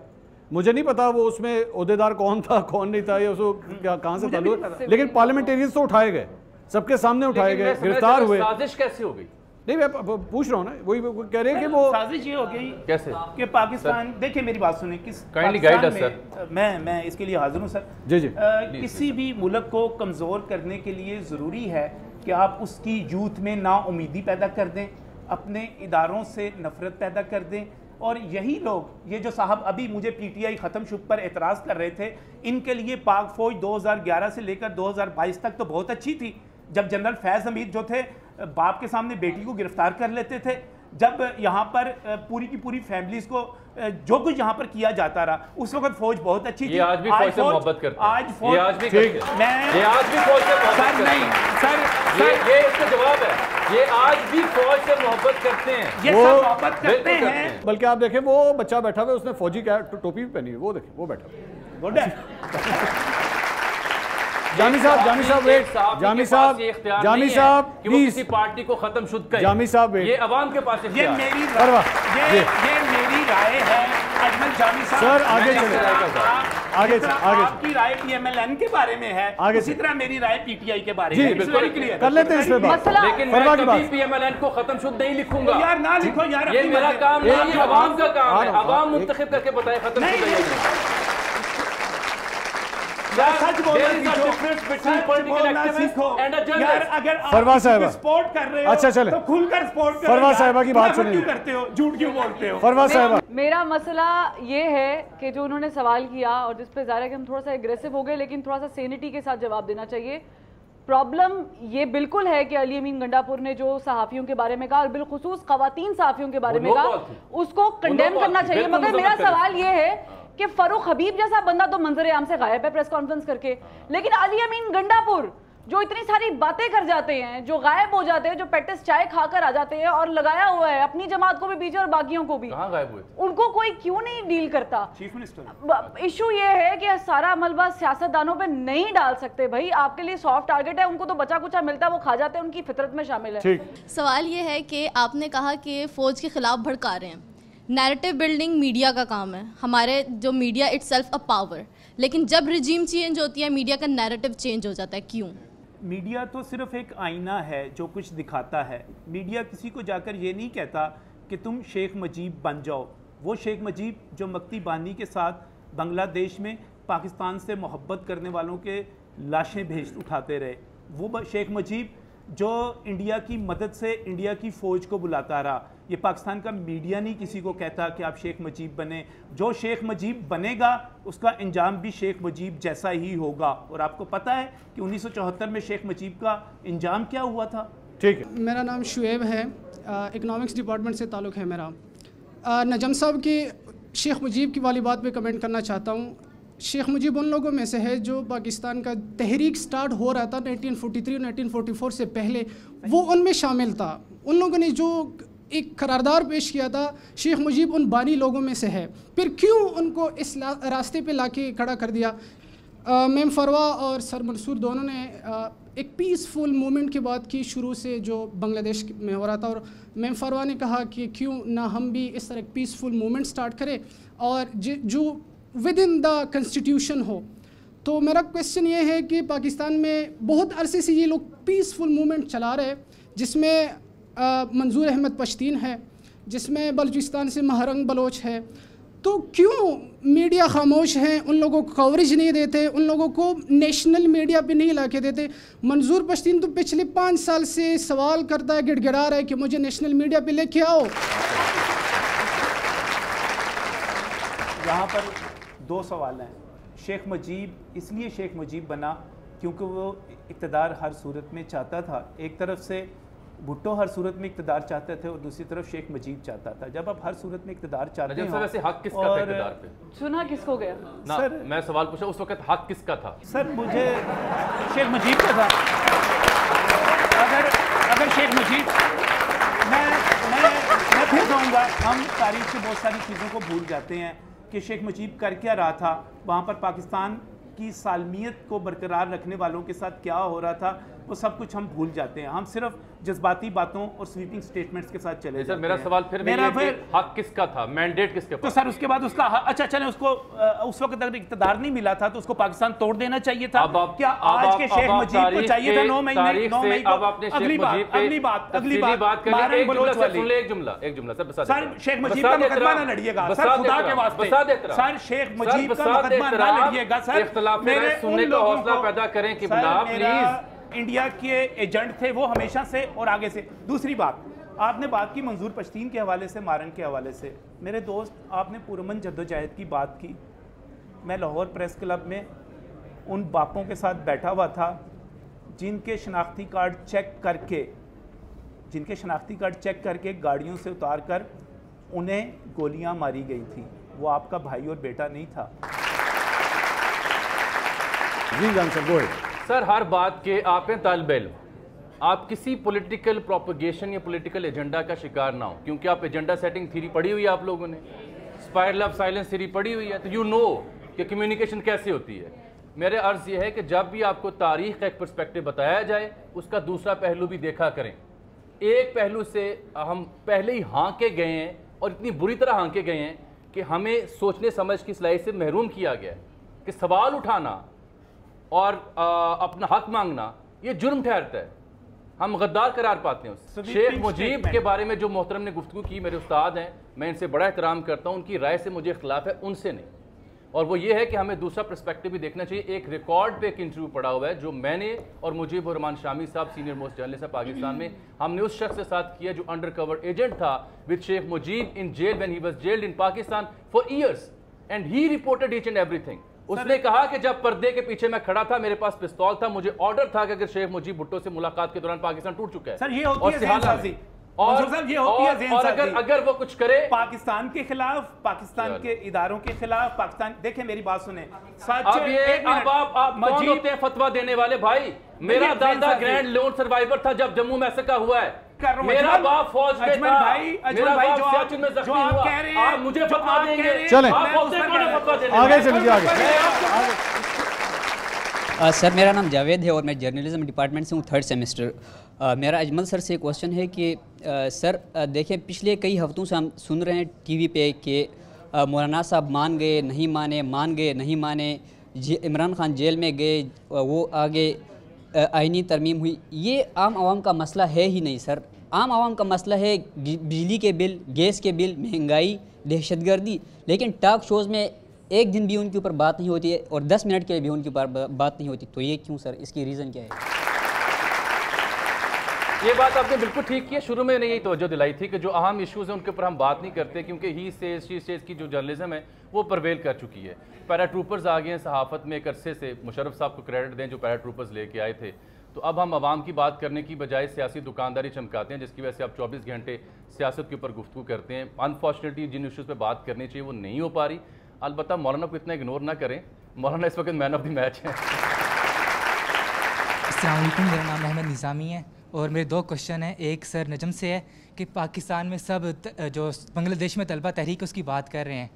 Speaker 1: مجھے نہیں پتا وہ اس میں عہدیدار کون تھا کون نہیں تھا, یہ اس کو کہاں سے تعلق, لیکن پارلیمنٹیرینز تو اٹھائے گئے, سب کے سامنے اٹھائے گئے, گرفتار ہوئے.
Speaker 2: سازش کیسے ہو گئی؟
Speaker 1: نہیں میں پوچھ رہا ہوں نا, وہی کہہ رہے ہیں کہ وہ
Speaker 3: سازش یہ ہو گئی
Speaker 2: کیسے
Speaker 3: کہ پاکستان, دیکھیں میری بات سنیں, میں اس کے لیے حاضر ہوں سر.
Speaker 1: جی جی.
Speaker 3: کسی بھی ملک کو کمزور کرنے کے لیے ضروری ہے کہ آپ اس کی یوتھ میں نا امیدی پیدا کر دیں, اپنے اداروں سے نفرت پیدا کر دیں. اور یہی لوگ, یہ جو صاحب ابھی مجھے پی ٹی آئی ختم شد پر اعتراض کر رہے تھے, ان کے لیے پاک فوج 2011 سے لے کر 2022 تک تو بہت اچھی تھی, جب جنرل فیض حمید جو تھے باپ کے سامنے بیٹی کو گرفتار کر لیتے تھے, جب یہاں پر پوری کی پوری فیملیز کو جو کچھ یہاں پر کیا جاتا رہا اس وقت فوج بہت اچھی تھی.
Speaker 2: یہ آج بھی فوج سے محبت کرتے ہیں.
Speaker 3: آج فوج
Speaker 2: یہ آج بھی کرتے ہیں. یہ آج بھی فوج سے محبت کرتے ہیں. یہ اس کا جواب ہے. یہ آج بھی فوج سے محبت کرتے ہیں.
Speaker 3: یہ سب محبت کرتے ہیں.
Speaker 1: بلکہ آپ دیکھیں وہ بچہ بیٹھا ہوا ہے, اس نے فوجی ٹوپی بھی پہنی ہے, وہ دیکھیں وہ بیٹھا ہوا ہے. جامی صاحب پلیز,
Speaker 2: کسی پارٹی کو ختم شد کریں.
Speaker 1: جامی صاحب
Speaker 2: یہ عوام کے پاس
Speaker 3: یہ میری رائے ہے. اجمل جامی صاحب
Speaker 1: سر آگے چلیں, آگے
Speaker 3: آپ کی رائے پی ایم ایل این کے بارے میں ہے, اسی طرح میری رائے پی ٹی آئی کے بارے میں ہے.
Speaker 1: کر لیتے ہیں اس پہ بات.
Speaker 2: لیکن میں کبھی پی ایم ایل این کو ختم شد نہیں لکھوں گا.
Speaker 3: یار نہ لکھو یار,
Speaker 2: یہ میرا کام نہیں, یہ عوام کا کام ہے. عوام منتخب کر کے بتائے ختم شد نہیں.
Speaker 3: سچ بولنا سیکھو. یار اگر آپ سپورٹ کر رہے ہو تو کھل کر سپورٹ کرو.
Speaker 1: فروا صاحبہ کی بات سنیں.
Speaker 3: کیوں کرتے ہو, جھوٹ کیوں بولتے ہو؟
Speaker 1: فروا صاحبہ,
Speaker 5: میرا مسئلہ یہ ہے کہ جو انہوں نے سوال کیا اور جس پہ ظاہر ہے کہ ہم تھوڑا سا اگریسو ہو گئے, لیکن تھوڑا سا سینٹی کے ساتھ جواب دینا چاہیے. پرابلم یہ بالکل ہے کہ علی امین گنڈا پور نے جو صحافیوں کے بارے میں کہا, اور بالخصوص خواتین صحافیوں کے بارے میں کہا, اس کو کنڈیم کرنا چاہیے. مگر میرا سوال یہ ہے کہ فاروق حبیب جیسا بندہ تو منظر عام سے غائب ہے پریس کانفرنس کر کے, لیکن علی امین گنڈا پور جو اتنی ساری باتیں کر جاتے ہیں, جو غائب ہو جاتے ہیں, جو پیٹس چائے کھا کر آ جاتے ہیں, اور لگایا ہوا ہے اپنی جماعت کو بھی پیچھے اور باقیوں کو بھی,
Speaker 2: کہاں غائب ہوئے,
Speaker 5: ان کو کوئی کیوں نہیں ڈیل کرتا؟
Speaker 3: Chief minister.
Speaker 5: ایشو یہ ہے کہ سارا ملبہ سیاست دانوں پہ نہیں ڈال سکتے بھائی. آپ کے لیے سافٹ ٹارگٹ ہے, ان کو تو بچا کچا ملتا ہے وہ کھا جاتے ہیں, ان کی فطرت میں شامل ہے.
Speaker 11: سوال یہ ہے کہ آپ نے کہا کہ فوج کے خلاف بھڑکا رہے ہیں. نیریٹو بلڈنگ میڈیا کا کام ہے, ہمارے جو media it self a power, لیکن جب رجیم چینج ہوتی ہے میڈیا کا نیریٹو چینج ہو جاتا ہے. کیوں؟
Speaker 3: میڈیا تو صرف ایک آئینہ ہے جو کچھ دکھاتا ہے. میڈیا کسی کو جا کر یہ نہیں کہتا کہ تم شیخ مجیب بن جاؤ. وہ شیخ مجیب جو مکتی بانی کے ساتھ بنگلہ دیش میں پاکستان سے محبت کرنے والوں کے لاشیں اٹھاتے رہے, وہ شیخ مجیب جو انڈیا کی مدد سے انڈیا کی فوج کو بلاتا رہا. یہ پاکستان کا میڈیا نہیں کسی کو کہتا کہ آپ شیخ مجیب بنیں. جو شیخ مجیب بنے گا اس کا انجام بھی شیخ مجیب جیسا ہی ہوگا. اور آپ کو پتہ ہے کہ 1974 میں شیخ مجیب کا انجام کیا ہوا تھا.
Speaker 1: ٹھیک ہے,
Speaker 12: میرا نام شعیب ہے, اکنامکس ڈپارٹمنٹ سے تعلق ہے میرا. نجم صاحب کی شیخ مجیب کی والی بات پہ کمنٹ کرنا چاہتا ہوں. شیخ مجیب ان لوگوں میں سے ہے جو پاکستان کا تحریک سٹارٹ ہو رہا تھا 1943 1944 سے پہلے, وہ ان میں شامل تھا. ان لوگوں نے جو ایک قرارداد پیش کیا تھا, شیخ مجیب ان بانی لوگوں میں سے ہے. پھر کیوں ان کو اس راستے پہ لا کے کھڑا کر دیا؟ میم فروا اور سر منصور دونوں نے ایک پیسفل مومنٹ کی بات کی شروع سے جو بنگلہ دیش میں ہو رہا تھا, اور میم فروا نے کہا کہ کیوں نہ ہم بھی اس طرح ایک پیسفل مومنٹ سٹارٹ کریں اور جو ود ان دا کنسٹیٹیوشن ہو. تو میرا کویسچن یہ ہے کہ پاکستان میں بہت عرصے سے یہ لوگ پیسفل مومنٹ چلا رہے, جس میں منظور احمد پشتین ہے, جس میں بلوچستان سے مہرنگ بلوچ ہے, تو کیوں میڈیا خاموش ہیں, ان لوگوں کو کوریج نہیں دیتے, ان لوگوں کو نیشنل میڈیا پہ نہیں لا کے دیتے؟ منظور پشتین تو پچھلے 5 سال سے سوال کرتا ہے, گڑ گڑا رہا ہے کہ مجھے نیشنل میڈیا پہ لے کے آؤ.
Speaker 3: یہاں پر 2 سوال ہیں. شیخ مجیب اس لیے شیخ مجیب بنا کیونکہ وہ اقتدار ہر صورت میں چاہتا تھا. ایک طرف سے بھٹو ہر صورت میں اقتدار چاہتے تھے اور دوسری طرف شیخ مجیب چاہتا تھا. جب آپ ہر صورت میں اقتدار چاہتے ہیں,
Speaker 2: ویسے حق کس کا تھا اقتدار پہ؟
Speaker 5: سنا کس کو گیا؟
Speaker 2: سر میں سوال پوچھا, اس وقت حق کس کا تھا؟
Speaker 3: سر مجھے شیخ مجیب کا تھا. اگر شیخ مجیب, میں پھر کہوں گا, ہم تاریخ سے بہت ساری چیزوں کو بھول جاتے ہیں کہ شیخ مجیب کر کیا رہا تھا, وہاں پر پاکستان کی سالمیت کو برقرار رکھنے والوں کے ساتھ کیا ہو رہا تھا, وہ سب کچھ ہم بھول جاتے ہیں. ہم صرف جذباتی باتوں اور سویپنگ سٹیٹمنٹس کے ساتھ چلے جاتے ہیں.
Speaker 2: میرا سوال پھر حق کس کا تھا, مینڈیٹ کس کے پاس؟
Speaker 3: تو سر اس کے بعد اس کا اچھا چلیں, اس کو اس وقت اگر اقتدار نہیں ملا تھا تو اس کو پاکستان توڑ دینا چاہیے تھا. کیا آج کے شیخ مجیب کو چاہیے تھا 9 مئی کو؟ اگلی بات
Speaker 2: ایک جملہ
Speaker 3: سر, شیخ مجیب کا مقدمہ نہ لڑیے گا سر, خدا کے واسطے سر, شیخ مجیب کا مقدمہ نہ لڑیے گا سر.
Speaker 2: میرے سننے کا حوصلہ پیدا کریں کہ بنا پلیز.
Speaker 3: انڈیا کے ایجنٹ تھے وہ ہمیشہ سے اور آگے سے. دوسری بات, آپ نے بات کی منظور پشتین کے حوالے سے, مارن کے حوالے سے. میرے دوست, آپ نے پرامن جدوجہد کی بات کی. میں لاہور پریس کلب میں ان باپوں کے ساتھ بیٹھا ہوا تھا جن کے شناختی کارڈ چیک کر کے جن کے شناختی کارڈ چیک کر کے گاڑیوں سے اتار کر انہیں گولیاں ماری گئی تھیں، وہ آپ کا بھائی اور بیٹا نہیں تھا؟
Speaker 1: جی جان صاحب گو
Speaker 2: سر، ہر بات کے آپ ہیں طالب علم، آپ کسی پولیٹیکل پروپیگیشن یا پولیٹیکل ایجنڈا کا شکار نہ ہو، کیونکہ آپ ایجنڈا سیٹنگ تھیوری پڑھی ہوئی ہے، آپ لوگوں نے اسپائرل آف سائلنس تھیوری پڑھی ہوئی ہے، تو یو نو کہ کمیونیکیشن کیسے ہوتی ہے۔ میرے عرض یہ ہے کہ جب بھی آپ کو تاریخ کا ایک پرسپیکٹو بتایا جائے اس کا دوسرا پہلو بھی دیکھا کریں۔ ایک پہلو سے ہم پہلے ہی ہانکے گئے ہیں اور اتنی بری طرح ہانکے گئے ہیں کہ ہمیں سوچنے سمجھ کی صلاحیت سے محروم کیا گیا ہے کہ سوال اٹھانا اور اپنا حق مانگنا یہ جرم ٹھہرتا ہے، ہم غدار قرار پاتے ہیں۔ شیخ مجیب کے بارے میں جو محترم نے گفتگو کی، میرے استاد ہیں، میں ان سے بڑا احترام کرتا ہوں، ان کی رائے سے مجھے اختلاف ہے، ان سے نہیں، اور وہ یہ ہے کہ ہمیں دوسرا پرسپیکٹو بھی دیکھنا چاہیے۔ ایک ریکارڈ پہ ایک انٹرویو پڑا ہوا ہے جو میں نے اور مجیب الرحمان شامی صاحب سینئر موسٹ جرنلسٹ ہیں پاکستان میں، ہم نے اس شخص کے ساتھ کیا جو انڈر کور ایجنٹ تھا with Sheikh Mujeeb in jail when he was jailed in Pakistan for years and he reported each and everything۔ اس نے کہا کہ جب پردے کے پیچھے میں کھڑا تھا، میرے پاس پستول تھا، مجھے آرڈر تھا کہ اگر شیخ مجیب بھٹو سے ملاقات کے دوران پاکستان ٹوٹ چکا ہے،
Speaker 3: سر یہ ہوتی ہے ذہن سازی،
Speaker 2: اور اگر وہ کچھ کرے
Speaker 3: پاکستان کے خلاف، پاکستان کے اداروں کے خلاف، پاکستان، دیکھیں میری بات سنیں،
Speaker 2: اب آپ کون ہوتے ہیں فتویٰ دینے والے بھائی؟ میرا دادا گرینڈ لون سروائیور تھا جب جموں میسکر ہوا ہے، میرا باپ فوج میں تھا، میرا باپ سیاچن میں زخمی ہوا، آپ مجھے فتویٰ دیں گے؟
Speaker 1: چلیں
Speaker 2: آپ بولتے ہیں کون ہے فتویٰ دینے والے؟
Speaker 1: آگے چلیے آگے۔
Speaker 13: سر میرا نام جاوید ہے اور میں جرنلزم ڈپارٹمنٹ سے ہوں، 3rd سیمسٹر۔ میرا اجمل سر سے کوشچن ہے کہ سر دیکھیں پچھلے کئی ہفتوں سے ہم سن رہے ہیں ٹی وی پہ کہ مولانا صاحب مان گئے نہیں مانے، مان گئے نہیں مانے، عمران خان جیل میں گئے، وہ آگے آئینی ترمیم ہوئی۔ یہ عام عوام کا مسئلہ ہے ہی نہیں سر، عام عوام کا مسئلہ ہے بجلی کے بل، گیس کے بل، مہنگائی، دہشت گردی، لیکن ٹاک شوز میں ایک دن بھی ان کے اوپر بات نہیں ہوتی ہے اور 10 منٹ کے بھی ان کے اوپر بات نہیں ہوتی، تو یہ کیوں سر؟ اس کی ریزن کیا ہے؟
Speaker 2: یہ بات آپ نے بالکل ٹھیک کی ہے، شروع میں نے یہی توجہ دلائی تھی کہ جو اہم ایشوز ہیں ان کے اوپر ہم بات نہیں کرتے، کیونکہ ہی سیز شی سیز کی جو جرنلزم ہے وہ پرویل کر چکی ہے۔ پیرا ٹروپرز آ گئے ہیں صحافت میں ایک عرصے سے، مشرف صاحب کو کریڈٹ دیں جو پیرا ٹروپرز لے کے آئے تھے، تو اب ہم عوام کی بات کرنے کی بجائے سیاسی دکانداری چمکاتے ہیں، جس کی وجہ سے آپ 24 گھنٹے سیاست کے اوپر گفتگو کرتے ہیں۔ انفارچونیٹلی جن ایشوز پہ بات کرنی چاہیے وہ نہیں ہو پا رہی۔ البتہ مولانا کو اتنا اگنور نہ کریں، مولانا اس وقت مین آف دی میچ ہیں۔
Speaker 14: السلام علیکم، میرا نام احمد نظامی ہے اور میرے 2 کوشچن ہیں۔ ایک سر نجم سے ہے کہ پاکستان میں سب جو بنگلہ دیش میں طلبہ تحریک اس کی بات کر رہے ہیں،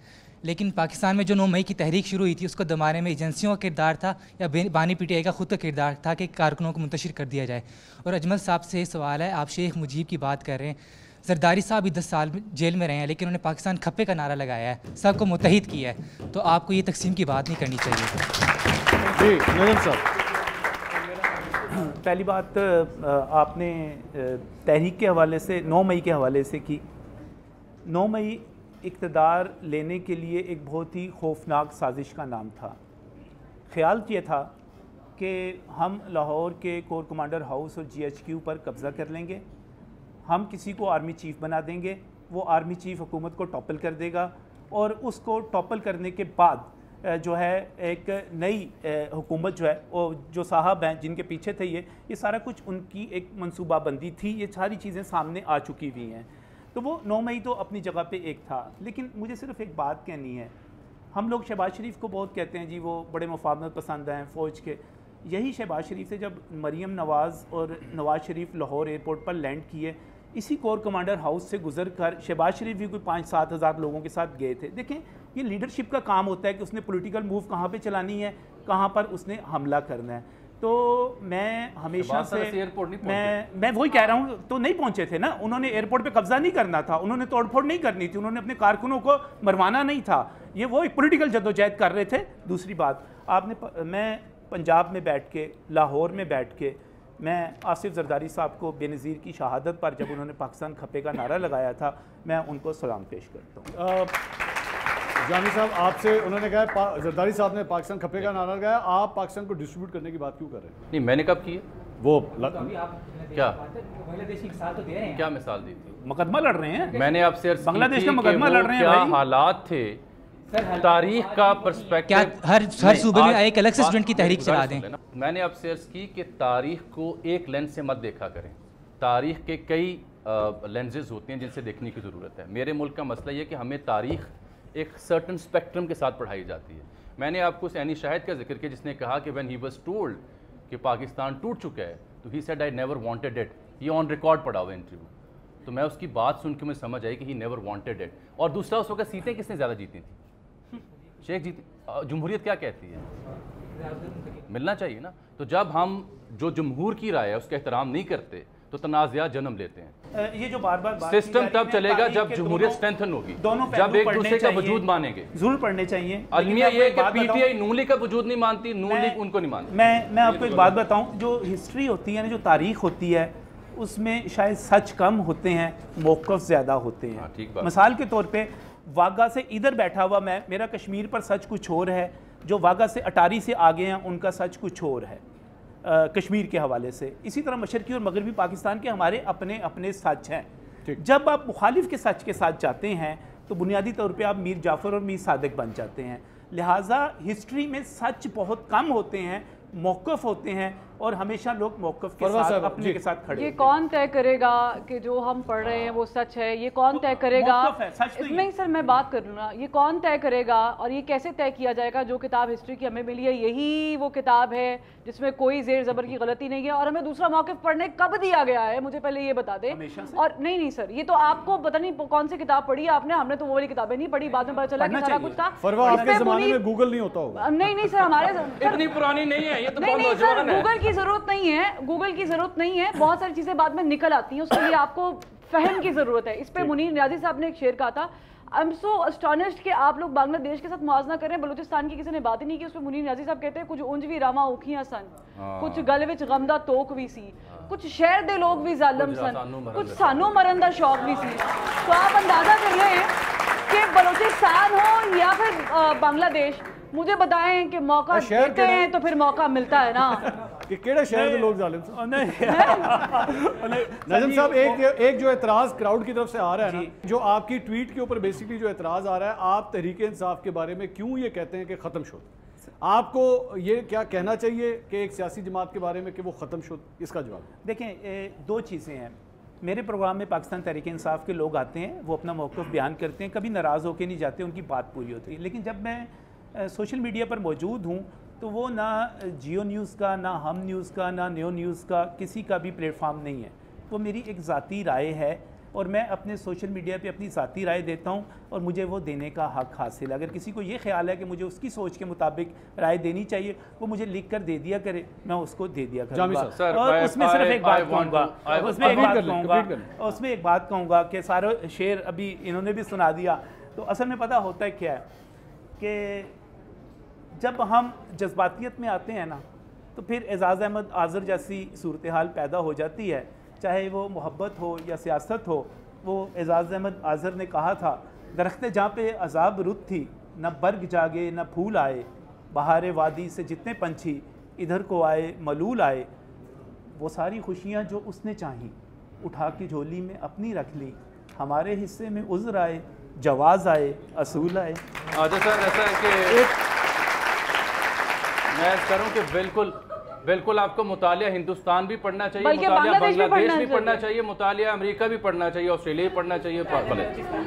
Speaker 14: لیکن پاکستان میں جو 9 مئی کی تحریک شروع ہوئی تھی اس کو دمانے میں ایجنسیوں کا کردار تھا یا بانی پی ٹی آئی کا خود کا کردار تھا کہ کارکنوں کو منتشر کر دیا جائے؟ اور اجمل صاحب سے سوال ہے، آپ شیخ مجیب کی بات کر رہے ہیں، زرداری صاحب بھی 10 سال جیل میں رہے ہیں لیکن انہوں نے پاکستان کھپے کا نعرہ لگایا ہے، سب کو متحد کیا ہے، تو آپ کو یہ تقسیم کی بات نہیں کرنی چاہیے؟
Speaker 1: جی نجم صاحب،
Speaker 3: پہلی بات آپ نے تحریک کے حوالے سے 9 مئی کے حوالے سے کی۔ 9 مئی اقتدار لینے کے لیے ایک بہت ہی خوفناک سازش کا نام تھا۔ خیال یہ تھا کہ ہم لاہور کے کور کمانڈر ہاؤس اور GHQ پر قبضہ کر لیں گے، ہم کسی کو آرمی چیف بنا دیں گے، وہ آرمی چیف حکومت کو ٹاپل کر دے گا، اور اس کو ٹاپل کرنے کے بعد جو ہے ایک نئی حکومت جو ہے، اور جو صاحب ہیں جن کے پیچھے تھے یہ سارا کچھ ان کی ایک منصوبہ بندی تھی، یہ ساری چیزیں سامنے آ چکی ہوئی ہیں۔ تو وہ 9 مئی تو اپنی جگہ پہ ایک تھا، لیکن مجھے صرف ایک بات کہنی ہے، ہم لوگ شہباز شریف کو بہت کہتے ہیں جی وہ بڑے مفاہمت پسند ہیں فوج کے، یہی شہباز شریف سے جب مریم نواز اور نواز شریف لاہور ایئرپورٹ پر لینڈ کیے، اسی کور کمانڈر ہاؤس سے گزر کر شہباز شریف بھی کوئی 5-7 ہزار لوگوں کے ساتھ گئے تھے۔ دیکھیں یہ لیڈرشپ کا کام ہوتا ہے کہ اس نے پولیٹیکل موو کہاں پہ چلانی ہے، کہاں پر اس نے حملہ کرنا ہے۔ تو میں ہمیشہ سے میں وہی کہہ رہا ہوں، تو نہیں پہنچے تھے نا، انہوں نے ایئرپورٹ پہ قبضہ نہیں کرنا تھا، انہوں نے توڑ پھوڑ نہیں کرنی تھی، انہوں نے اپنے کارکنوں کو مروانا نہیں تھا، یہ وہ ایک پولیٹیکل جدوجہد کر رہے تھے۔ دوسری بات، میں پنجاب میں بیٹھ کے، لاہور میں بیٹھ کے، میں آصف زرداری صاحب کو بے نظیر کی شہادت پر جب انہوں نے پاکستان کھپے کا نعرہ لگایا تھا، میں ان کو سلام پیش کرتا ہوں۔
Speaker 1: جامی صاحب آپ سے انہوں نے کہا زرداری صاحب نے پاکستان کھپے کا نعرہ لگایا، آپ پاکستان کو ڈسٹریبیوٹ کرنے کی بات کیوں کر رہے ہیں؟
Speaker 2: نہیں میں نے کب کی ہے
Speaker 1: وہ
Speaker 2: کیا مثال دی تھی؟
Speaker 3: مقدمہ لڑ رہے ہیں،
Speaker 2: میں نے آپ سے
Speaker 3: بنگلہ دیش کا مقدمہ لڑ رہے ہیں،
Speaker 2: کیا حالات تھے، تاریخ کا پرسپیکٹو،
Speaker 14: کیا ہر صوبے میں ایک الگ سے اسٹوڈنٹ کی تحریک چلا دیں؟
Speaker 2: میں نے آپ سے عرض کی کہ تاریخ کو ایک لینس سے مت دیکھا کریں، تاریخ کے کئی لینزز ہوتے ہیں جن سے دیکھنے کی ضرورت ہے. میرے ملک کا مسئلہ یہ کہ ہمیں تاریخ ایک سرٹن اسپیکٹرم کے ساتھ پڑھائی جاتی ہے. میں نے آپ کو سینی شاہد کا ذکر کیا جس نے کہا کہ وین ہی واز ٹولڈ کہ پاکستان ٹوٹ چکا ہے تو he said I never wanted it. یہ آن ریکارڈ پڑا ہوا انٹرویو. تو میں اس کی بات سن کے مجھے سمجھ آئی کہ ہی نیور وانٹیڈ اٹ. اور دوسرا اس وقت سیٹیں کس نے زیادہ جیتی تھیں؟ شیخ جیتی. جمہوریت کیا کہتی ہے؟ ملنا چاہیے نا. تو جب ہم جو جمہور کی رائے ہے اس کا احترام نہیں کرتے تو تنازعات جنم لیتے ہیں.
Speaker 3: یہ جو بار بار
Speaker 2: سسٹم تب چلے گا جب جمہوریت اسٹرینتھن ہوگی, جب ایک دوسرے کا وجود مانیں گے.
Speaker 3: ضرور پڑھنے چاہیے.
Speaker 2: المیہ یہ کہ P T I known league کا وجود نہیں مانتی, نون لیگ ان کو نہیں مانتی.
Speaker 3: میں آپ کو ایک بات بتاؤں, جو ہسٹری ہوتی ہے نا, جو تاریخ ہوتی ہے, اس میں شاید سچ کم ہوتے ہیں, موقف زیادہ ہوتے ہیں. مثال کے طور پہ واگا سے ادھر بیٹھا ہوا میں, میرا کشمیر پر سچ کچھ اور ہے, جو واگا سے اٹاری سے آگے ہیں ان کا سچ کچھ اور ہے کشمیر کے حوالے سے. اسی طرح مشرقی اور مغربی پاکستان کے ہمارے اپنے اپنے سچ ہیں. جب آپ مخالف کے سچ کے ساتھ جاتے ہیں تو بنیادی طور پہ آپ میر جعفر اور میر صادق بن جاتے ہیں. لہٰذا ہسٹری میں سچ بہت کم ہوتے ہیں, موقف ہوتے ہیں, اور ہمیشہ لوگ موقف کے ساتھ اپنے کے ساتھ کھڑے.
Speaker 5: یہ کون طے کرے گا کہ جو ہم پڑھ رہے ہیں وہ سچ ہے؟ یہ کون طے کرے گا؟ نہیں سر, میں بات کر لوں نا, یہ کون طے کرے گا اور یہ کیسے طے کیا جائے گا؟ جو کتاب ہسٹری کی ہمیں ملی ہے یہی وہ کتاب ہے جس میں کوئی زیر زبر کی غلطی نہیں ہے, اور ہمیں دوسرا موقف پڑھنے کب دیا گیا ہے مجھے پہلے یہ بتا دیں. اور نہیں سر, یہ تو آپ کو پتہ نہیں کون سی کتاب پڑھی ہے آپ نے, ہم نے تو وہ والی کتابیں نہیں پڑھی, بعد میں پتہ چلا کہ سارا کچھ تھا.
Speaker 1: فروا آپ کے زمانے میں گوگل نہیں ہوتا ہوگا.
Speaker 5: نہیں سر, ہمارے
Speaker 2: اتنی پرانی نہیں ہے یہ تو.
Speaker 5: نہیں سر, گوگل کی ضرورت نہیں ہے, گوگل کی ضرورت نہیں ہے. بہت ساری چیزیں بعد میں نکل آتی ہیں, اس کے لیے آپ کو فہم کی ضرورت ہے. اس پہ منیر نیازی صاحب نے ایک شعر کہا تھا, آئی ایم سو اسٹانشڈ کہ آپ لوگ بنگلہ دیش کے ساتھ موازنہ کر رہے ہیں, بلوچستان کی کسی نے بات ہی نہیں کی. اس پہ منیر نیازی صاحب کہتے ہیں کچھ اونج بھی راما اوکھیاں سن, کچھ گل وچ غمدہ توک بھی سی, کچھ شہر دے لوگ بھی ظالم سن, کچھ سانو مرندہ شوق بھی سی. تو آپ اندازہ کر لیں کہ بلوچستان ہو یا پھر بنگلہ دیش, مجھے بتائیں کہ موقع دیتے ہیں تو پھر موقع ملتا ہے نا.
Speaker 1: کہ کیڑے شہر کے لوگ ظالم سے. نجم صاحب, ایک جو اعتراض کراؤڈ کی طرف سے آ رہا ہے نا, جو آپ کی ٹویٹ کے اوپر بیسیکلی جو اعتراض آ رہا ہے, آپ تحریک انصاف کے بارے میں کیوں یہ کہتے ہیں کہ ختم شد؟ آپ کو یہ کیا کہنا چاہیے کہ ایک سیاسی جماعت کے بارے میں کہ وہ ختم شد؟ اس کا جواب
Speaker 3: دیکھیں, دو چیزیں ہیں. میرے پروگرام میں پاکستان تحریک انصاف کے لوگ آتے ہیں, وہ اپنا موقف بیان کرتے ہیں, کبھی ناراض ہو کے نہیں جاتے, ان کی بات پوری ہوتی ہے. لیکن جب میں سوشل میڈیا پر موجود ہوں تو وہ نہ جیو نیوز کا, نہ ہم نیوز کا, نہ نیو نیوز کا, کسی کا بھی پلیٹ فارم نہیں ہے. وہ میری ایک ذاتی رائے ہے اور میں اپنے سوشل میڈیا پہ اپنی ذاتی رائے دیتا ہوں اور مجھے وہ دینے کا حق حاصل ہے. اگر کسی کو یہ خیال ہے کہ مجھے اس کی سوچ کے مطابق رائے دینی چاہیے, وہ مجھے لکھ کر دے دیا کرے, میں اس کو دے دیا کروں گا. اور اس میں صرف ایک بات کہوں گا, کہ سارا شعر ابھی انہوں نے بھی سنا دیا. تو اصل میں پتہ ہوتا ہے کیا ہے کہ جب ہم جذباتیت میں آتے ہیں نا تو پھر اعزاز احمد آذر جیسی صورتحال پیدا ہو جاتی ہے, چاہے وہ محبت ہو یا سیاست ہو. وہ اعزاز احمد آذر نے کہا تھا, درخت جہاں پہ عذاب رت تھی, نہ برگ جاگے نہ پھول آئے, بہار وادی سے جتنے پنچھی ادھر کو آئے ملول آئے. وہ ساری خوشیاں جو اس نے چاہیں اٹھا کے جھولی میں اپنی رکھ لی, ہمارے حصے میں عذر آئے, جواز آئے, اصول آئے.
Speaker 2: سر ایسا ہے کہ میں کروں کہ بالکل آپ کو مطالعہ ہندوستان بھی پڑھنا چاہیے, مطالعہ بنگلہ دیش بھی پڑھنا چاہیے, مطالعہ امریکہ بھی پڑھنا چاہیے, آسٹریلیا بھی پڑھنا چاہیے.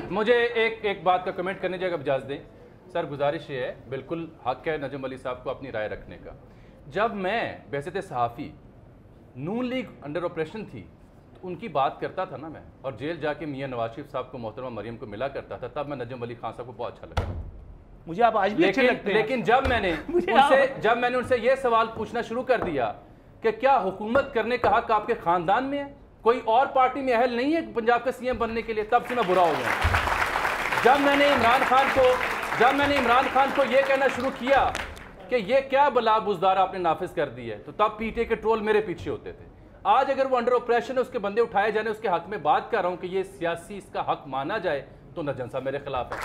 Speaker 2: مجھے ایک بات کا کمنٹ کرنے جگہ اجازت دیں سر. گزارش یہ ہے, بالکل حق ہے نجم علی صاحب کو اپنی رائے رکھنے کا. جب میں بحثیت صحافی نون لیگ انڈر آپریشن تھی تو ان کی بات کرتا تھا نا میں, اور جیل جا کے میاں نواز شریف صاحب کو, محترمہ مریم کو ملا کرتا تھا, تب میں نجم علی خان صاحب کو بہت اچھا لگا.
Speaker 3: مجھے آپ آج بھی اچھے لگتے ہیں.
Speaker 2: لیکن جب میں نے ان سے یہ سوال پوچھنا شروع کر دیا کہ کیا حکومت کرنے کا حق آپ کے خاندان میں ہے, کوئی اور پارٹی میں اہل نہیں ہے پنجاب کا سی ایم بننے کے لیے, تب سے میں برا ہو گیا. جب میں نے عمران خان کو یہ کہنا شروع کیا کہ یہ کیا بلا بزدار آپ نے نافذ کر دی ہے, تو تب پی ٹی اے کے ٹرول میرے پیچھے ہوتے تھے. آج اگر وہ انڈر آپریشن ہے, اس کے بندے اٹھائے جانے, اس کے حق میں بات کر رہا ہوں کہ یہ سیاسی اس کا حق مانا جائے, تو نجم صاحب میرے خلاف ہے.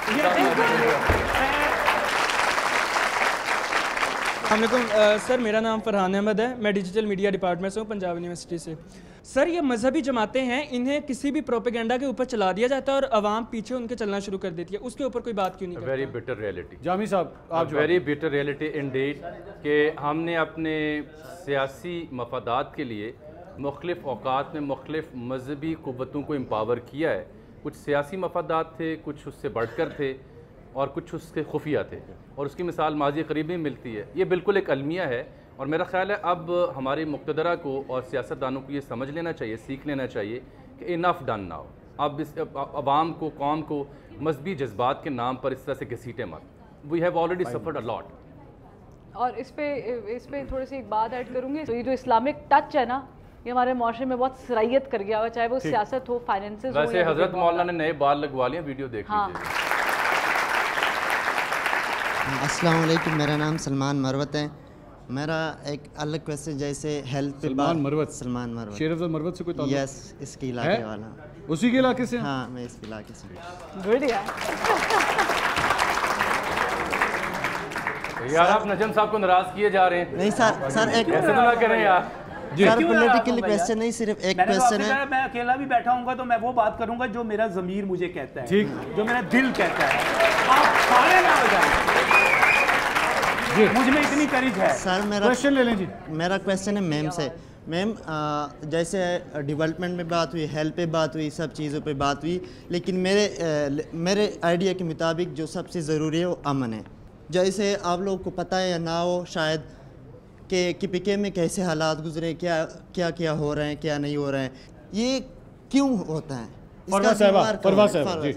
Speaker 15: السلام علیکم سر, میرا نام فرحان احمد ہے, میں ڈیجیٹل میڈیا ڈپارٹمنٹ سے ہوں پنجاب یونیورسٹی سے. سر یہ مذہبی جماعتیں ہیں, انہیں کسی بھی پروپیگنڈا کے اوپر چلا دیا جاتا ہے اور عوام پیچھے ان کے چلنا شروع کر دیتی ہے, اس کے اوپر کوئی بات کیوں نہیں کرتا؟
Speaker 2: ویری بیٹر ریئلٹی
Speaker 1: جامی صاحب, آپ
Speaker 2: ویری بیٹر ریئلٹی انڈیڈ, کہ ہم نے اپنے سیاسی مفادات کے لیے مختلف اوقات میں مختلف مذہبی قوتوں کو امپاور کیا ہے. کچھ سیاسی مفادات تھے, کچھ اس سے بڑھ کر تھے, اور کچھ اس کے خفیہ تھے, اور اس کی مثال ماضی قریب میں ملتی ہے. یہ بالکل ایک المیہ ہے, اور میرا خیال ہے اب ہمارے مقتدرہ کو اور سیاستدانوں کو یہ سمجھ لینا چاہیے, سیکھ لینا چاہیے کہ انف ڈن ناؤ. اب اس عوام کو, قوم کو مذہبی جذبات کے نام پر اس طرح سے گھسیٹیں مت. وی ہیو آلریڈی سفرڈ اے لاٹ.
Speaker 5: اور اس پہ تھوڑی سی ایک بات ایڈ کروں گی. تو یہ جو اسلامک ٹچ ہے نا, یہ ہمارے معاشرے میں بہت سرائیت کر گیا ہوا, چاہے وہ سیاست ہو, فائنینسز ہو.
Speaker 2: ویسے حضرت مولانا نے نئے بال لگوا لیے, ویڈیو دیکھ لیجیے.
Speaker 16: السلام علیکم, میرا نام سلمان مروت ہے. میرا ایک الگ کویسچن جیسے ہیلتھ پہ
Speaker 1: سلمان مروت شیر افضل مروت سے کوئی تعلق؟
Speaker 16: یس, اس کے علاقے والا.
Speaker 1: اسی کے علاقے سے؟
Speaker 16: ہاں, میں اس علاقے سے.
Speaker 5: بڑھیا
Speaker 2: یار, آپ نجم صاحب کو ناراض کیے جا رہے ہیں.
Speaker 16: نہیں سر, ایک
Speaker 2: ایسے تو نہ کریں یار.
Speaker 16: سر پولیٹیکل کویسچن نہیں, صرف ایک کویسچن ہے.
Speaker 3: میں اکیلا بھی بیٹھا ہوں گا تو میں وہ بات کروں گا جو میرا ضمیر مجھے کہتا ہے, جو میرا دل کہتا ہے. آپ سارے نہ ہو جائیں, مجھ میں اتنی کرج ہے.
Speaker 16: سر میرا کویسچن لے لیں جی. میرا کویسچن ہے میم سے. میم, جیسے ڈیولپمنٹ میں بات ہوئی, ہیلتھ پہ بات ہوئی, سب چیزوں پہ بات ہوئی, لیکن میرے آئیڈیا کے مطابق جو سب سے ضروری ہے وہ امن ہے. جیسے آپ لوگوں کو پتہ ہے یا نہ ہو شاید کہ پی کے میں کیسے حالات گزرے, کیا ہو رہے ہیں, کیا نہیں ہو رہے ہیں, یہ کیوں ہوتا ہے؟
Speaker 1: پروا صاحب جی.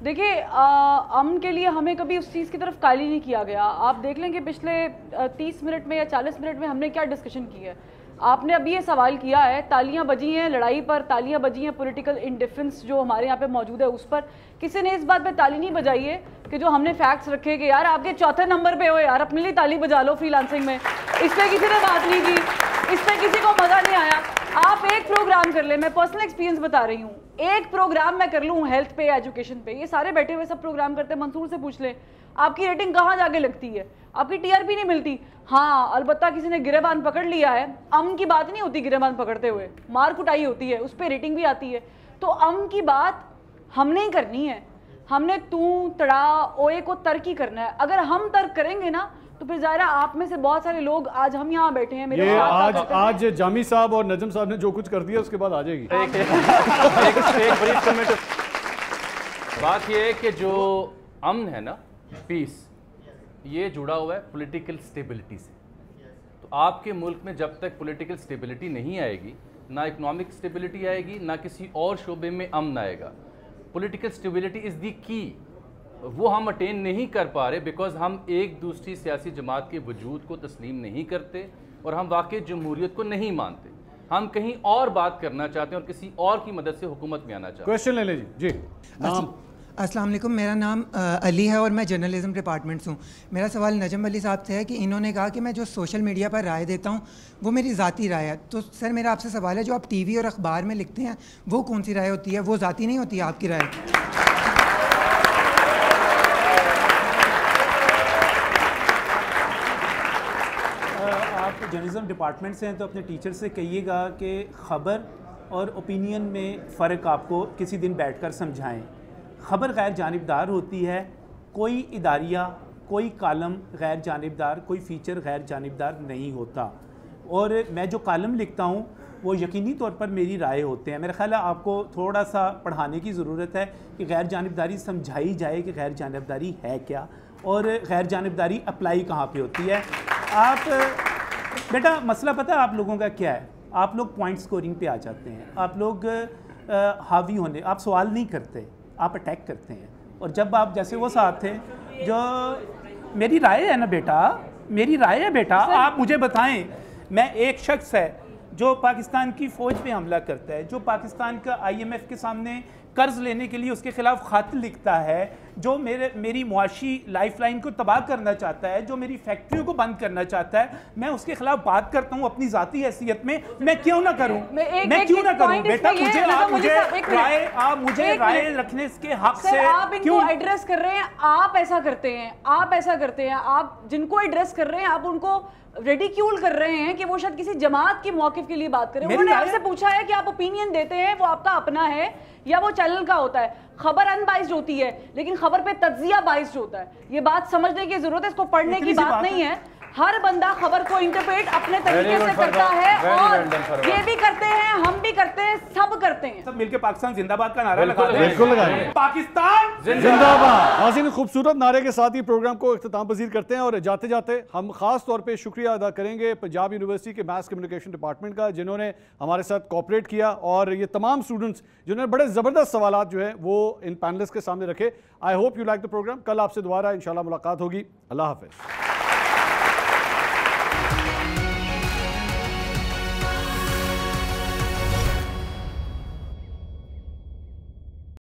Speaker 5: دیکھیے, امن کے لیے ہمیں کبھی اس چیز کی طرف قائل نہیں کیا گیا. آپ دیکھ لیں کہ پچھلے 30 منٹ میں یا 40 منٹ میں ہم نے کیا ڈسکشن کی ہے. آپ نے ابھی یہ سوال کیا ہے, تالیاں بجی ہیں لڑائی پر, تالیاں بجی ہیں پولیٹیکل انڈیفرنس جو ہمارے یہاں پہ موجود ہے اس پر. کسی نے اس بات پہ تالی نہیں بجائی ہے کہ جو ہم نے فیکٹس رکھے کہ یار آپ کے چوتھے نمبر پہ ہو, یار اپنے لیے تالی بجا لو فری لانسنگ میں. اس پہ کسی نے بات نہیں کی, اس پہ کسی کو مزہ نہیں آیا. آپ ایک پروگرام کر لیں, میں پرسنل ایکسپیرینس بتا رہی ہوں, ایک پروگرام میں کر لوں ہیلتھ پہ, ایجوکیشن پہ, یہ سارے بیٹھے ہوئے سب پروگرام کرتے ہیں. منصور سے پوچھ لیں آپ کی ریٹنگ کہاں جا کے لگتی ہے, آپ کی ٹی آر پی نہیں ملتی. ہاں البتہ کسی نے گریبان پکڑ لیا ہے, امن کی بات نہیں ہوتی, گریبان پکڑتے ہوئے مار کٹائی ہوتی ہے, اس پہ ریٹنگ بھی آتی ہے. تو امن کی بات ہم نے ہی کرنی ہے, ہم نے تڑا اوے کو ترک ہی کرنا ہے. اگر ہم ترک کریں گے نا تو پھر ظاہر آپ میں سے بہت سارے لوگ, آج ہم یہاں بیٹھے ہیں, میرے
Speaker 1: آج جامی صاحب اور نجم صاحب نے جو کچھ کر دیا اس کے بعد آ جائے گی.
Speaker 2: بات یہ ہے کہ جو امن ہے نا, پیس, یہ جڑا ہوا ہے پولیٹیکل سٹیبلٹی سے. تو آپ کے ملک میں جب تک پولیٹیکل سٹیبلٹی نہیں آئے گی, نہ اکنامک سٹیبلٹی آئے گی, نہ کسی اور شعبے میں امن آئے گا. پولیٹیکل سٹیبلٹی از دی کی, وہ ہم اٹین نہیں کر پا رہے بیکاز ہم ایک دوسری سیاسی جماعت کے وجود کو تسلیم نہیں کرتے, اور ہم واقعی جمہوریت کو نہیں مانتے. ہم کہیں اور بات کرنا چاہتے ہیں اور کسی اور کی مدد سے حکومت میں آنا چاہتے ہیں.
Speaker 1: کویسچن لے لیں جی.
Speaker 17: السلام علیکم, میرا نام علی ہے اور میں جرنلزم ڈپارٹمنٹ سے ہوں. میرا سوال نجم علی صاحب سے ہے کہ انہوں نے کہا کہ میں جو سوشل میڈیا پر رائے دیتا ہوں وہ میری ذاتی رائے ہے. تو سر میرا آپ سے سوال ہے, جو آپ ٹی وی اور اخبار میں لکھتے ہیں وہ کون سی رائے ہوتی ہے, وہ ذاتی نہیں ہوتی ہے آپ کی رائے؟
Speaker 3: آپ جرنلزم ڈپارٹمنٹ سے ہیں تو اپنے ٹیچر سے کہیے گا کہ خبر اور اوپینین میں فرق آپ کو کسی دن بیٹھ کر سمجھائیں. خبر غیر جانبدار ہوتی ہے, کوئی اداریہ, کوئی کالم غیر جانبدار, کوئی فیچر غیر جانبدار نہیں ہوتا. اور میں جو کالم لکھتا ہوں وہ یقینی طور پر میری رائے ہوتے ہیں. میرا خیال ہے آپ کو تھوڑا سا پڑھانے کی ضرورت ہے کہ غیر جانبداری سمجھائی جائے کہ غیر جانبداری ہے کیا, اور غیر جانبداری اپلائی کہاں پہ ہوتی ہے. آپ بیٹا مسئلہ پتہ ہے آپ لوگوں کا کیا ہے, آپ لوگ پوائنٹ سکورنگ پہ آ جاتے ہیں. آپ لوگ حاوی ہونے, آپ سوال نہیں کرتے, آپ اٹیک کرتے ہیں. اور جب آپ جیسے وہ صاحب تھے جو میری رائے ہے نا بیٹا, میری رائے ہے بیٹا, آپ مجھے بتائیں, میں ایک شخص ہے جو پاکستان کی فوج پہ حملہ کرتا ہے, جو پاکستان کا IMF کے سامنے قرض لینے کے لیے اس کے خلاف خط لکھتا ہے, جو میری معاشی لائف لائن کو تباہ کرنا چاہتا ہے, جو میری فیکٹریوں کو بند کرنا چاہتا ہے, میں اس کے خلاف بات کرتا ہوں اپنی ذاتی حیثیت میں. میں کیوں نہ کروں, میں کیوں نہ کروں بیٹا؟ مجھے رائے رکھنے کے حق سے
Speaker 5: آپ ان کو ایڈریس کر رہے ہیں, آپ ایسا کرتے ہیں, آپ ایسا کرتے ہیں, آپ جن کو ایڈریس کر رہے ہیں آپ ان کو ریڈیکیول کر رہے ہیں کہ وہ شاید کسی جماعت کے موقف کے لیے بات کریں. انہوں نے آپ سے پوچھا ہے کہ آپ اوپینین دیتے ہیں, وہ آپ کا اپنا ہے یا وہ چینل کا ہوتا ہے. خبر ان بائزڈ ہوتی ہے لیکن خبر پہ تجزیہ بائزڈ ہوتا ہے. یہ بات سمجھنے کی ضرورت ہے, اس کو پڑھنے کی بات نہیں ہے. ہر بندہ خبر کو انٹرپریٹ اپنے طریقے سے کرتا ہے اور یہ بھی کرتے ہیں, ہم بھی کرتے ہیں, سب کرتے ہیں.
Speaker 3: سب مل کے پاکستان زندہ باد کا نعرہ لگا دیں.
Speaker 1: بالکل لگائیں.
Speaker 3: پاکستان
Speaker 1: زندہ باد. ناظرین, خوبصورت نعرے کے ساتھ ہی پروگرام کو اختتام پذیر کرتے ہیں اور جاتے جاتے ہم خاص طور پہ شکریہ ادا کریں گے پنجاب یونیورسٹی کے میس کمیونیکیشن ڈپارٹمنٹ کا, جنہوں نے ہمارے ساتھ کوآپریٹ کیا, اور یہ تمام اسٹوڈنٹس جنہوں نے بڑے زبردست سوالات جو ہیں وہ ان پینلسٹ کے سامنے رکھے. I hope you like the programme. کل آپ سے دوبارہ انشاءاللہ ملاقات ہوگی. اللہ حافظ.